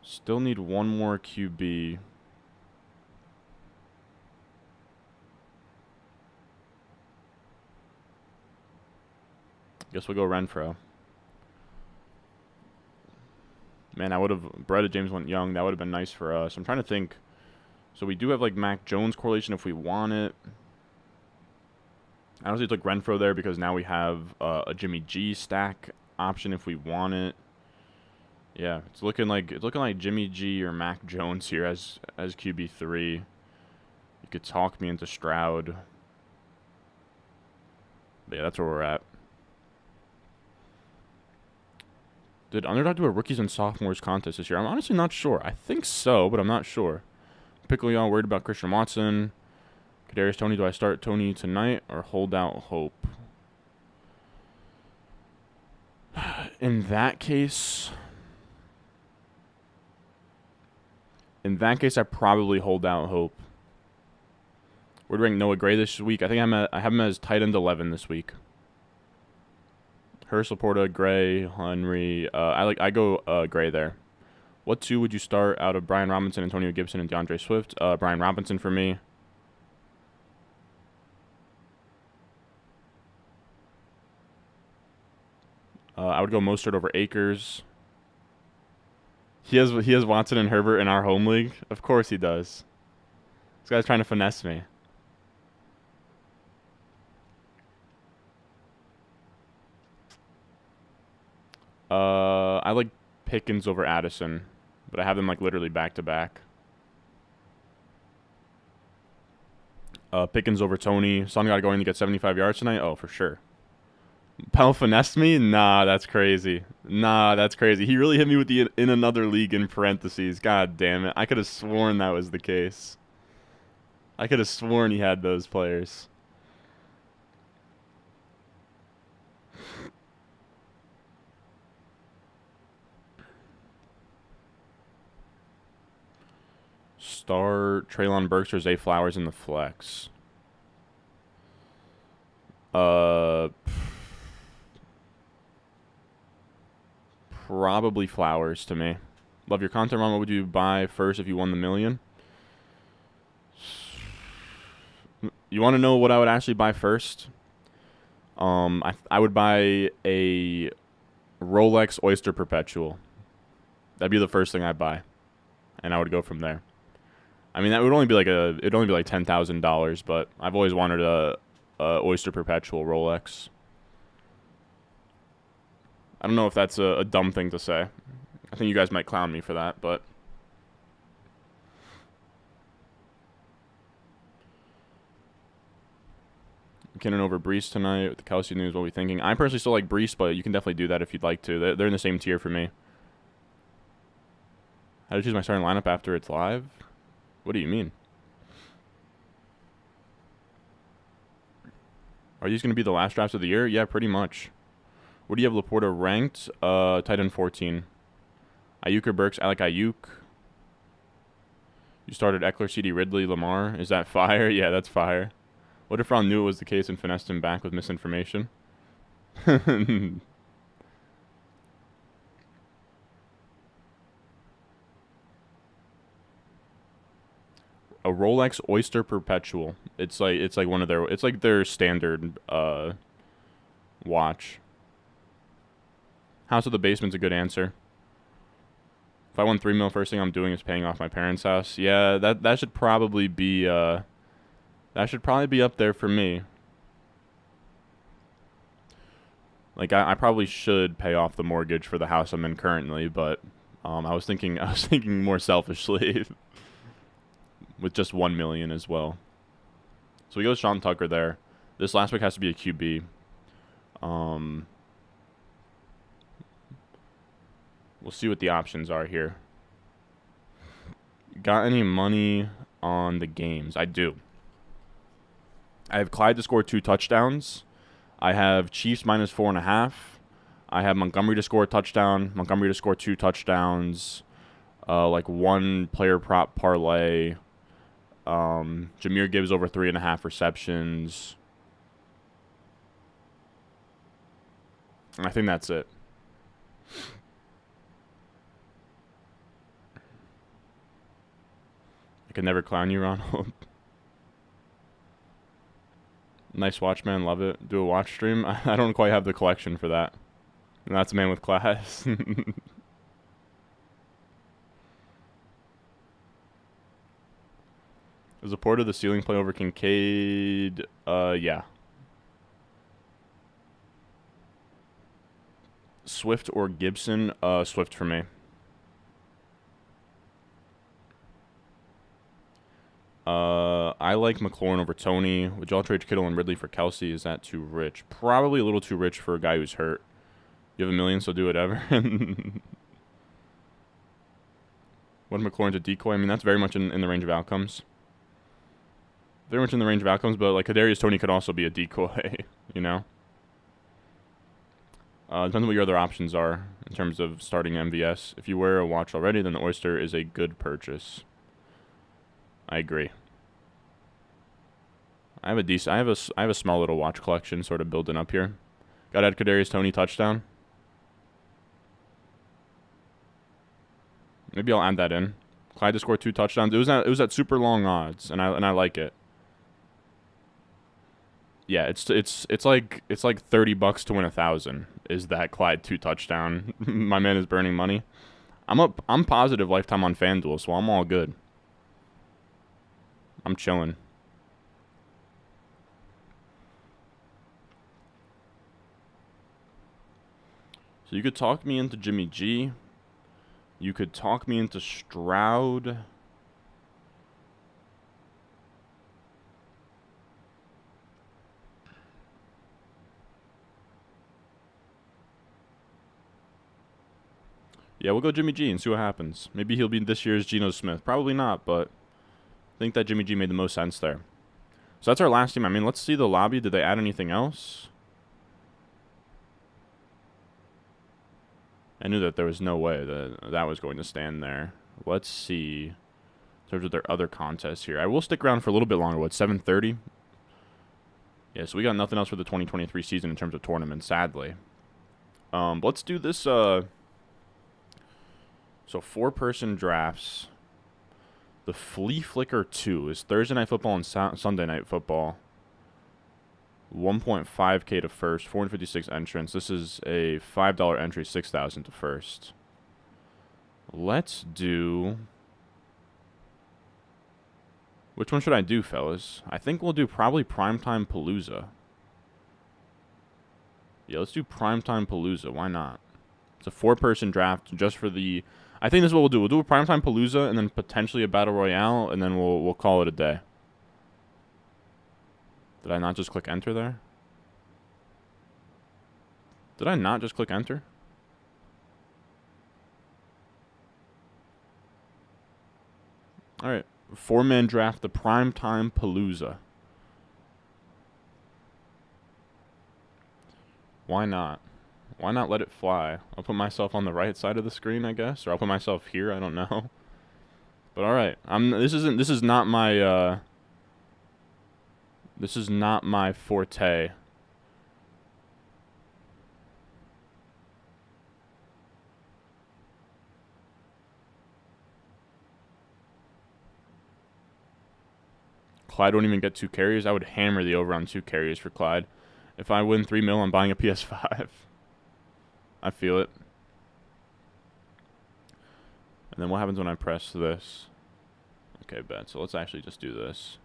Still need one more QB. Guess we'll go Renfro. Man, I would have Brett James went young. That would have been nice for us. I'm trying to think. So we do have like Mac Jones correlation if we want it. I honestly took Renfro there because now we have a Jimmy G stack option if we want it. Yeah, it's looking like Jimmy G or Mac Jones here as QB3. You could talk me into Stroud. But yeah, that's where we're at. Did Underdog do a rookies and sophomores contest this year? I'm honestly not sure. I think so, but I'm not sure. Pickle y'all worried about Christian Watson. Kadarius Toney, do I start Toney tonight or hold out hope? In that case, I probably hold out hope. Where do we rank Noah Gray this week? I think I have him as tight end 11 this week. Hurst, Laporta, Gray, Henry. I go Gray there. What 2 would you start out of Brian Robinson, Antonio Gibson, and DeAndre Swift? Brian Robinson for me. I would go Mostert over Akers. He has Watson and Herbert in our home league. Of course he does. This guy's trying to finesse me. I like Pickens over Addison, but I have them like literally back to back. Pickens over Toney. Son got going to get 75 yards tonight. Oh, for sure. Pell finessed me? Nah, that's crazy. He really hit me with the in another league in parentheses. God damn it. I could have sworn that was the case. I could have sworn he had those players. Start Traylon Burks or Zay Flowers in the flex. Probably Flowers to me. Love your content, Ron. What would you buy first if you won the million? You want to know what I would actually buy first? I would buy a Rolex Oyster Perpetual. That'd be the first thing I'd buy, and I would go from there. I mean, that would only be like it'd only be like $10,000, but I've always wanted a Oyster Perpetual Rolex. I don't know if that's a dumb thing to say. I think you guys might clown me for that, but McKinnon over Brees tonight with the Kelsey news. What are we thinking? I personally still like Brees, but you can definitely do that if you'd like to. They're in the same tier for me. How to choose my starting lineup after it's live? What do you mean? Are these going to be the last drafts of the year? Yeah, pretty much. What do you have Laporta ranked? Tight end 14. Ayuk or Burks? I like Ayuk. You started Eckler, CD, Ridley, Lamar. Is that fire? Yeah, that's fire. What if Ron knew it was the case and finessed him back with misinformation? A Rolex Oyster Perpetual. It's like one of their their standard watch. House of the Basement's a good answer. If I won $3 million, first thing I'm doing is paying off my parents' house. Yeah, that should probably be up there for me. Like I probably should pay off the mortgage for the house I'm in currently, but I was thinking more selfishly with just $1 million as well. So we go with Sean Tucker there. This last pick has to be a QB. We'll see what the options are here. Got any money on the games? I do. I have Clyde to score 2 touchdowns. I have Chiefs -4.5. I have Montgomery to score a touchdown. Montgomery to score 2 touchdowns. Like 1 player prop parlay. Jahmyr Gibbs over 3.5 receptions. I think that's it. I can never clown you, Ronald. Nice watch, man. Love it. Do a watch stream. I don't quite have the collection for that. And that's a man with class. Is a Porter the ceiling play over Kincaid? Yeah. Swift or Gibson? Swift for me. I like McLaurin over Tony. Would y'all trade Kittle and Ridley for Kelsey? Is that too rich? Probably a little too rich for a guy who's hurt. You have $1 million, so do whatever. What if McLaurin's a decoy? I mean, that's very much in the range of outcomes. Very much in the range of outcomes, but like Kadarius Toney could also be a decoy, you know? Depends on what your other options are in terms of starting MVS. If you wear a watch already, then the Oyster is a good purchase. I agree. I have a small little watch collection sort of building up here. Got to add Kadarius Toney touchdown. Maybe I'll add that in. Clyde to score 2 touchdowns. It was at super long odds, and I like it. Yeah, it's like $30 to win 1,000. Is that Clyde 2 touchdown? My man is burning money. I'm positive lifetime on FanDuel, so I'm all good. I'm chilling. So you could talk me into Jimmy G. You could talk me into Stroud. Yeah, we'll go Jimmy G and see what happens. Maybe he'll be this year's Geno Smith. Probably not, but I think that Jimmy G made the most sense there. So that's our last team. I mean, let's see the lobby. Did they add anything else? I knew that there was no way that was going to stand there. Let's see. in terms of their other contests here. I will stick around for a little bit longer. What, 7:30? Yeah, so we got nothing else for the 2023 season in terms of tournaments, sadly. Let's do this. So 4-person drafts. The Flea Flicker 2 is Thursday Night Football and Sunday Night Football. 1.5K to first, 456 entrants. This is a $5 entry, 6,000 to first. Let's do... Which one should I do, fellas? I think we'll do probably Primetime Palooza. Yeah, let's do Primetime Palooza. Why not? It's a 4-person draft just for the... I think this is what we'll do. We'll do a Primetime Palooza and then potentially a Battle Royale, and then we'll call it a day. Did I not just click enter there? Did I not just click enter? Alright. 4-man draft, the Primetime Palooza. Why not? Why not let it fly? I'll put myself on the right side of the screen, I guess, or I'll put myself here. I don't know. But all right, this is not my forte. Clyde won't even get 2 carries. I would hammer the over on 2 carries for Clyde. If I win 3 mil, I'm buying a PS5. I feel it. And then what happens when I press this? Okay, bet. So let's actually just do this.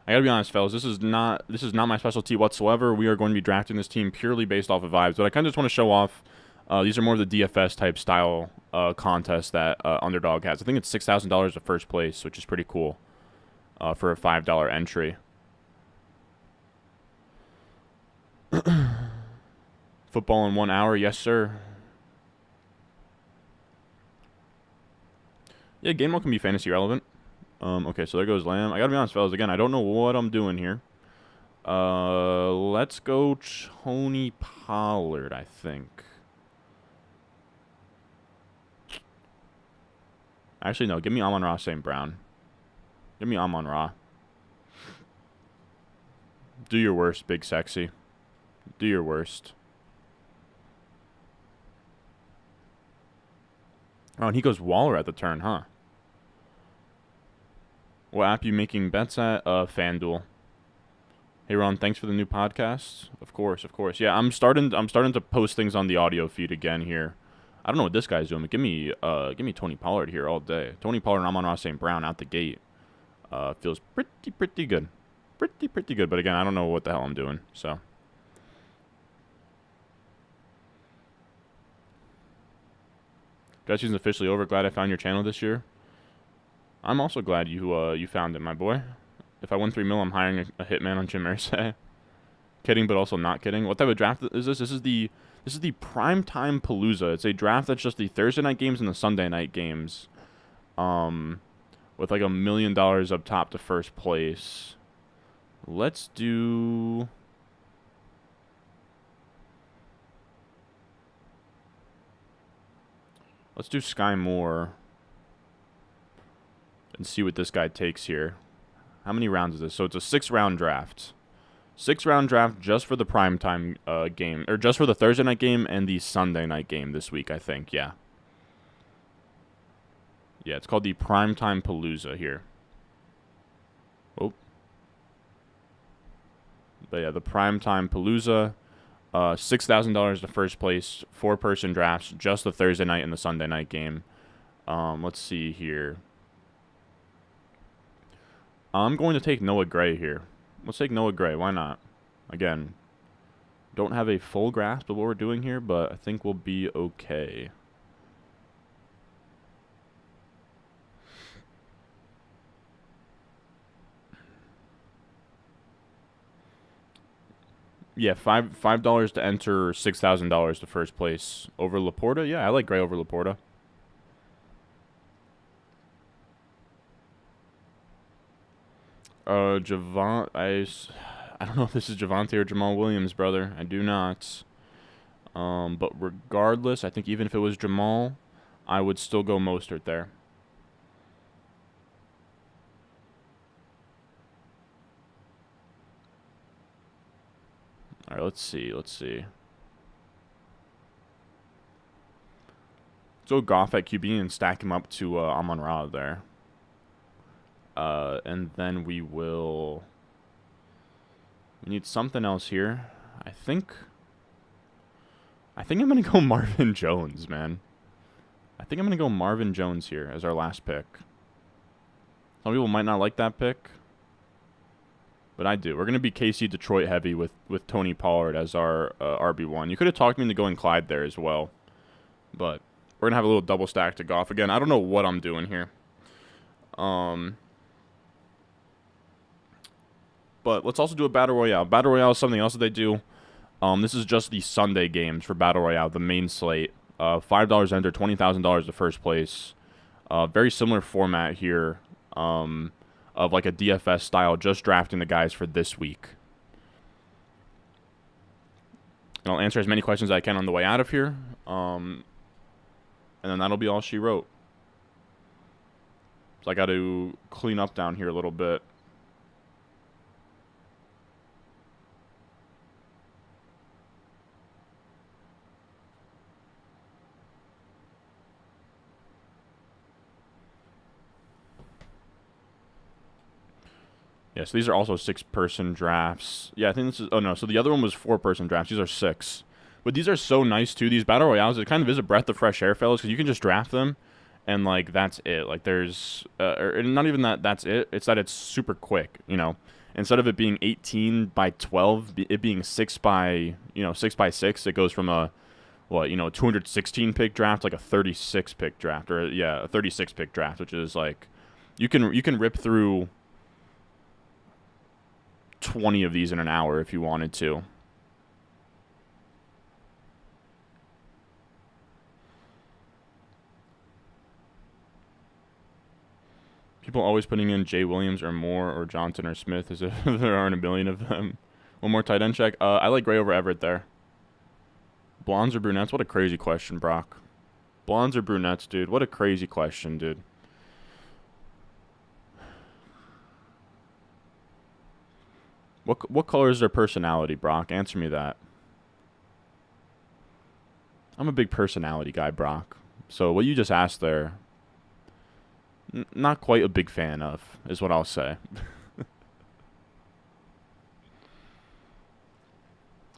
I gotta be honest, fellas. This is not my specialty whatsoever. We are going to be drafting this team purely based off of vibes. But I kind of just want to show off. These are more of the DFS type style contests that Underdog has. I think it's $6,000 to first place, which is pretty cool for a $5 entry. Football in 1 hour, yes sir. Yeah, game mode can be fantasy relevant. Okay, so there goes Lamb. I gotta be honest, fellas. Again, I don't know what I'm doing here. Let's go Tony Pollard, I think. Actually, no. Give me Amon-Ra St. Brown. Give me Amon-Ra. Do your worst, Big Sexy. Do your worst. Oh, and he goes Waller at the turn, huh? What app you making bets at? FanDuel. Hey Ron, thanks for the new podcast. Of course, of course. Yeah, I'm starting to post things on the audio feed again here. I don't know what this guy's doing, but give me Tony Pollard here all day. Tony Pollard and Amon-Ra St. Brown out the gate. Feels pretty good. Pretty good, but again, I don't know what the hell I'm doing, so. Guys, season's officially over. Glad I found your channel this year. I'm also glad you found it, my boy. If I win 3 mil, I'm hiring a hitman on Jim Irsay. Kidding, but also not kidding. What type of draft is this? This is the Primetime Palooza. It's a draft that's just the Thursday night games and the Sunday night games. With like $1 million up top to first place. Let's do... Let's do Sky Moore. And see what this guy takes here. How many rounds is this? So it's a 6-round draft. 6-round draft just for the primetime game. Or just for the Thursday night game and the Sunday night game this week, I think. Yeah. Yeah, it's called the Primetime Palooza here. Oh. But yeah, the Primetime Palooza. $6,000 to first place. 4-person drafts. Just the Thursday night and the Sunday night game. Let's see here. I'm going to take Noah Gray here. Let's take Noah Gray. Why not? Again, don't have a full grasp of what we're doing here, but I think we'll be okay. Yeah, $5 to enter, $6,000 to first place over Laporta. Yeah, I like Gray over Laporta. I don't know if this is Javonte or Jamal Williams, brother. I do not. But regardless, I think even if it was Jamal, I would still go Mostert there. All right, let's see. Let's go Goff at QB and stack him up to Amon-Ra there. And then we need something else here. I think I'm going to go Marvin Jones, man. I think I'm going to go Marvin Jones here as our last pick. Some people might not like that pick, but I do. We're going to be KC Detroit heavy with Tony Pollard as our RB1. You could have talked me into going Clyde there as well, but we're going to have a little double stack to Goff. Again, I don't know what I'm doing here. But let's also do a Battle Royale. Battle Royale is something else that they do. This is just the Sunday games for Battle Royale, the main slate. $5 enter, $20,000 to first place. Very similar format here of like a DFS style, just drafting the guys for this week. And I'll answer as many questions as I can on the way out of here. And then that'll be all she wrote. So I got to clean up down here a little bit. Yeah, so these are also 6-person drafts. Yeah, I think this is... Oh, no. So the other one was 4-person drafts. These are 6. But these are so nice, too. These Battle Royales, it kind of is a breath of fresh air, fellas, because you can just draft them, and, like, that's it. Like, there's... or not even that's it. It's that it's super quick, you know. Instead of it being 18 by 12, it being 6 by 6, it goes from a 216-pick draft to, like, a 36-pick draft. Or, yeah, a 36-pick draft, which is, like... You can rip through 20 of these in an hour if you wanted to. People always putting in Jay Williams or Moore or Johnson or Smith as if there aren't a million of them. One more tight end check. I like Gray over Everett there. Blondes or brunettes? What a crazy question, Brock. Blondes or brunettes, dude? What a crazy question, dude. What color is their personality, Brock? Answer me that. I'm a big personality guy, Brock. So what you just asked there, not quite a big fan of, is what I'll say.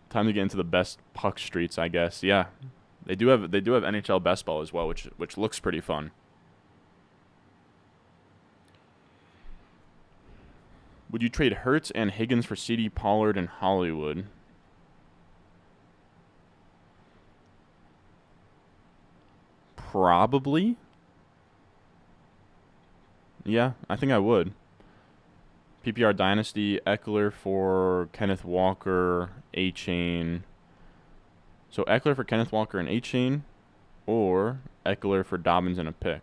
Time to get into the best puck streets, I guess. Yeah, they do have NHL best ball as well, which looks pretty fun. Would you trade Hurts and Higgins for CD, Pollard, and Hollywood? Probably. Yeah, I think I would. PPR Dynasty, Eckler for Kenneth Walker, A-Chain. So Eckler for Kenneth Walker and A-Chain, or Eckler for Dobbins and a pick.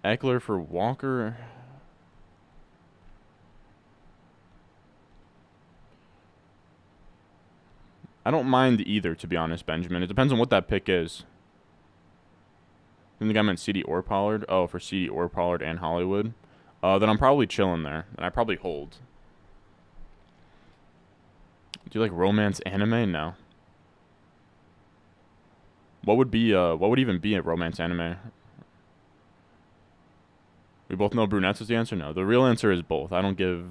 Eckler for Walker. I don't mind either, to be honest, Benjamin. It depends on what that pick is. I think I meant CD or Pollard. Oh, for CD or Pollard and Hollywood. Then I'm probably chilling there. And I probably hold. Do you like romance anime? No. What would even be a romance anime? We both know brunettes is the answer? No. The real answer is both. I don't give...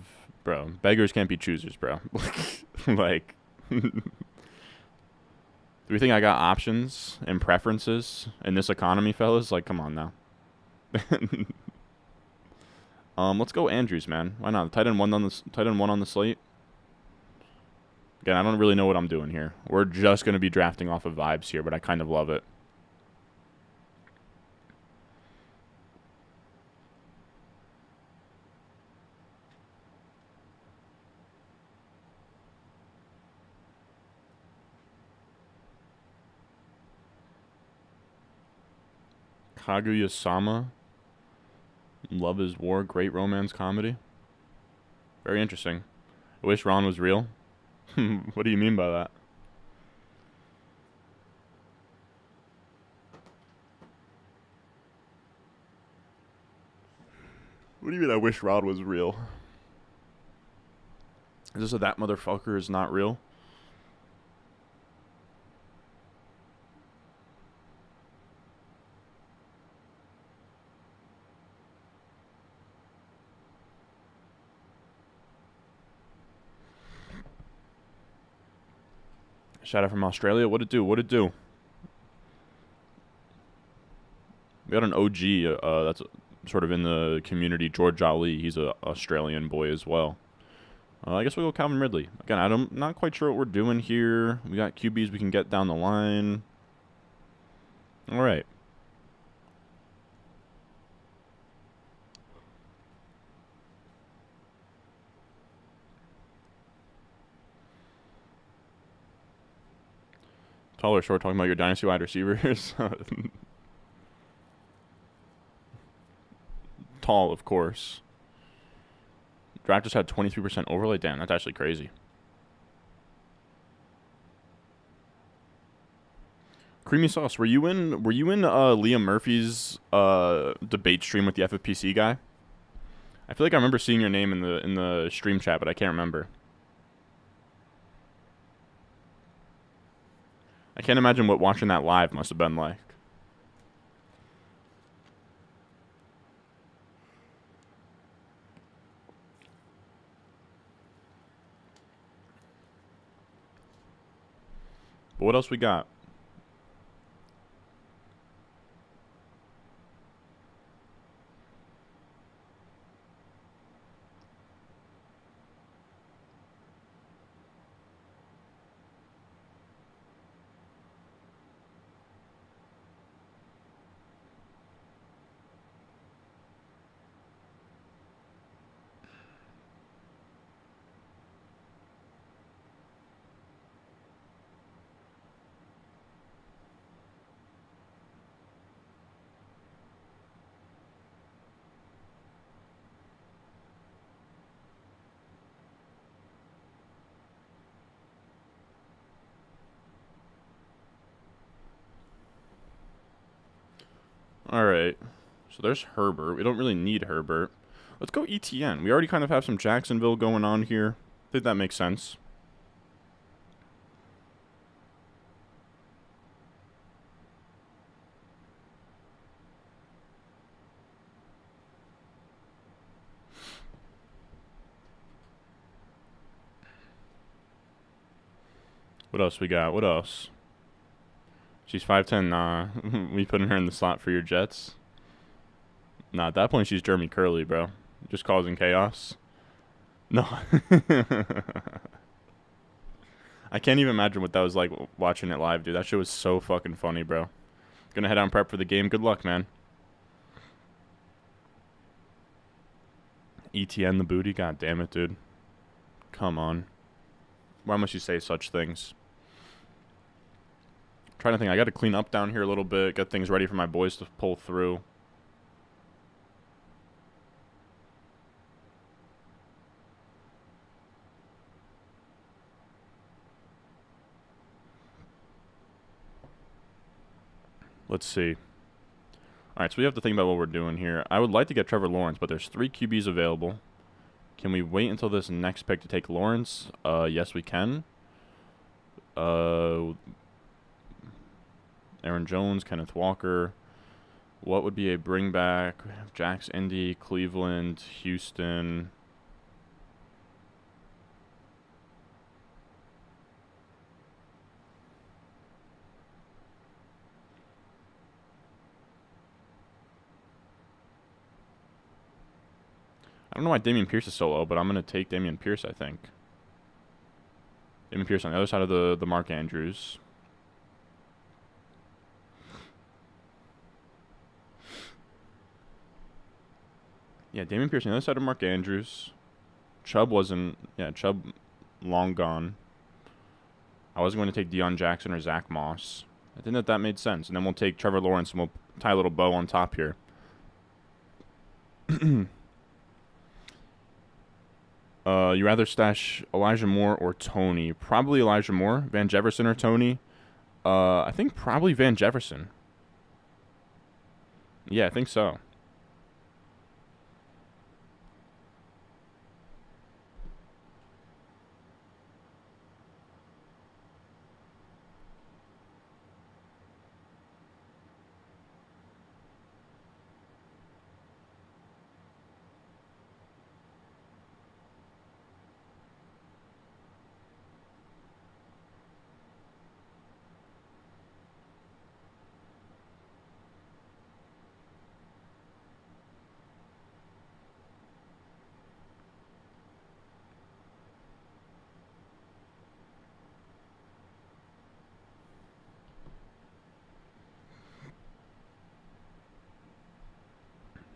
Bro, beggars can't be choosers, bro. Like... Do we think I got options and preferences in this economy, fellas? Like, come on now. Let's go Andrews, man. Why not? Tight end one on the slate. Again, I don't really know what I'm doing here. We're just going to be drafting off of vibes here, but I kind of love it. Kaguya-sama. Love is War. Great romance comedy. Very interesting. I wish Ron was real. What do you mean by that? What do you mean I wish Rod was real? Is this a that motherfucker is not real? Shout out from Australia. What it do? What it do? We got an OG that's sort of in the community. George Ali. He's a Australian boy as well. I guess we'll go Calvin Ridley. Again, I'm not quite sure what we're doing here. We got QBs we can get down the line. All right. Tall or short, talking about your dynasty wide receivers. Tall, of course. Draft just had 23% overlay. Damn, that's actually crazy. Creamy sauce. Were you in Liam Murphy's debate stream with the FFPC guy? I feel like I remember seeing your name in the stream chat, but I can't remember. I can't imagine what watching that live must have been like. But what else we got? All right. So there's Herbert. We don't really need Herbert. Let's go ETN. We already kind of have some Jacksonville going on here. I think that makes sense. What else we got? What else? She's 5'10". Nah. We putting her in the slot for your Jets? Nah, at that point she's Jeremy Curley, bro. Just causing chaos. No. I can't even imagine what that was like watching it live, dude. That shit was so fucking funny, bro. Gonna head out and prep for the game. Good luck, man. ETN the booty? God damn it, dude. Come on. Why must you say such things? Trying to think. I got to clean up down here a little bit. Get things ready for my boys to pull through. Let's see. All right, so we have to think about what we're doing here. I would like to get Trevor Lawrence, but there's 3 QBs available. Can we wait until this next pick to take Lawrence? Yes, we can. Aaron Jones, Kenneth Walker. What would be a bring back? Jax, Indy, Cleveland, Houston. I don't know why Dameon Pierce is so low, but I'm going to take Dameon Pierce, I think. Dameon Pierce on the other side of the Mark Andrews. Yeah, Dameon Pierce on the other side of Mark Andrews. Chubb wasn't... Yeah, Chubb long gone. I wasn't going to take Deion Jackson or Zach Moss. I think that made sense. And then we'll take Trevor Lawrence and we'll tie a little bow on top here. You rather stash Elijah Moore or Tony? Probably Elijah Moore. Van Jefferson or Tony? I think probably Van Jefferson. Yeah, I think so.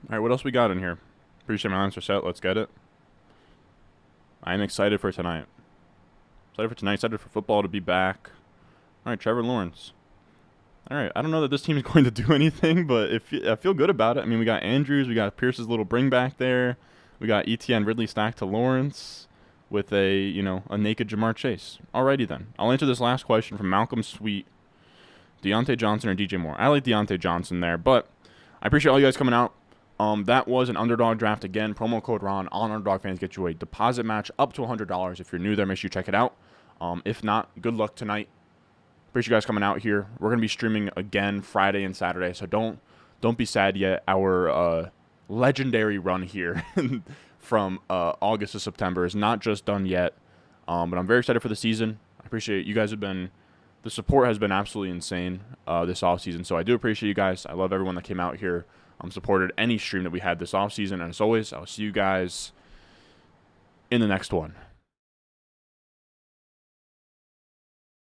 All right, what else we got in here? Appreciate my lines are set. Let's get it. I'm excited for tonight. Excited for tonight. Excited for football to be back. All right, Trevor Lawrence. All right, I don't know that this team is going to do anything, but I feel good about it. I mean, we got Andrews. We got Pierce's little bring back there. We got ETN Ridley stacked to Lawrence with a naked Jamar Chase. Alrighty then. I'll answer this last question from Malcolm Sweet. Deontay Johnson or DJ Moore? I like Deontay Johnson there, but I appreciate all you guys coming out. That was an underdog draft again. Promo code Ron on Underdog Fans get you a deposit match up to $100. If you're new there, make sure you check it out. If not, good luck tonight. Appreciate you guys coming out here. We're gonna be streaming again Friday and Saturday, so don't be sad yet. Our legendary run here from August to September is not just done yet. But I'm very excited for the season. I appreciate you guys the support has been absolutely insane this offseason. So I do appreciate you guys. I love everyone that came out here, supported any stream that we had this offseason. And as always, I'll see you guys in the next one.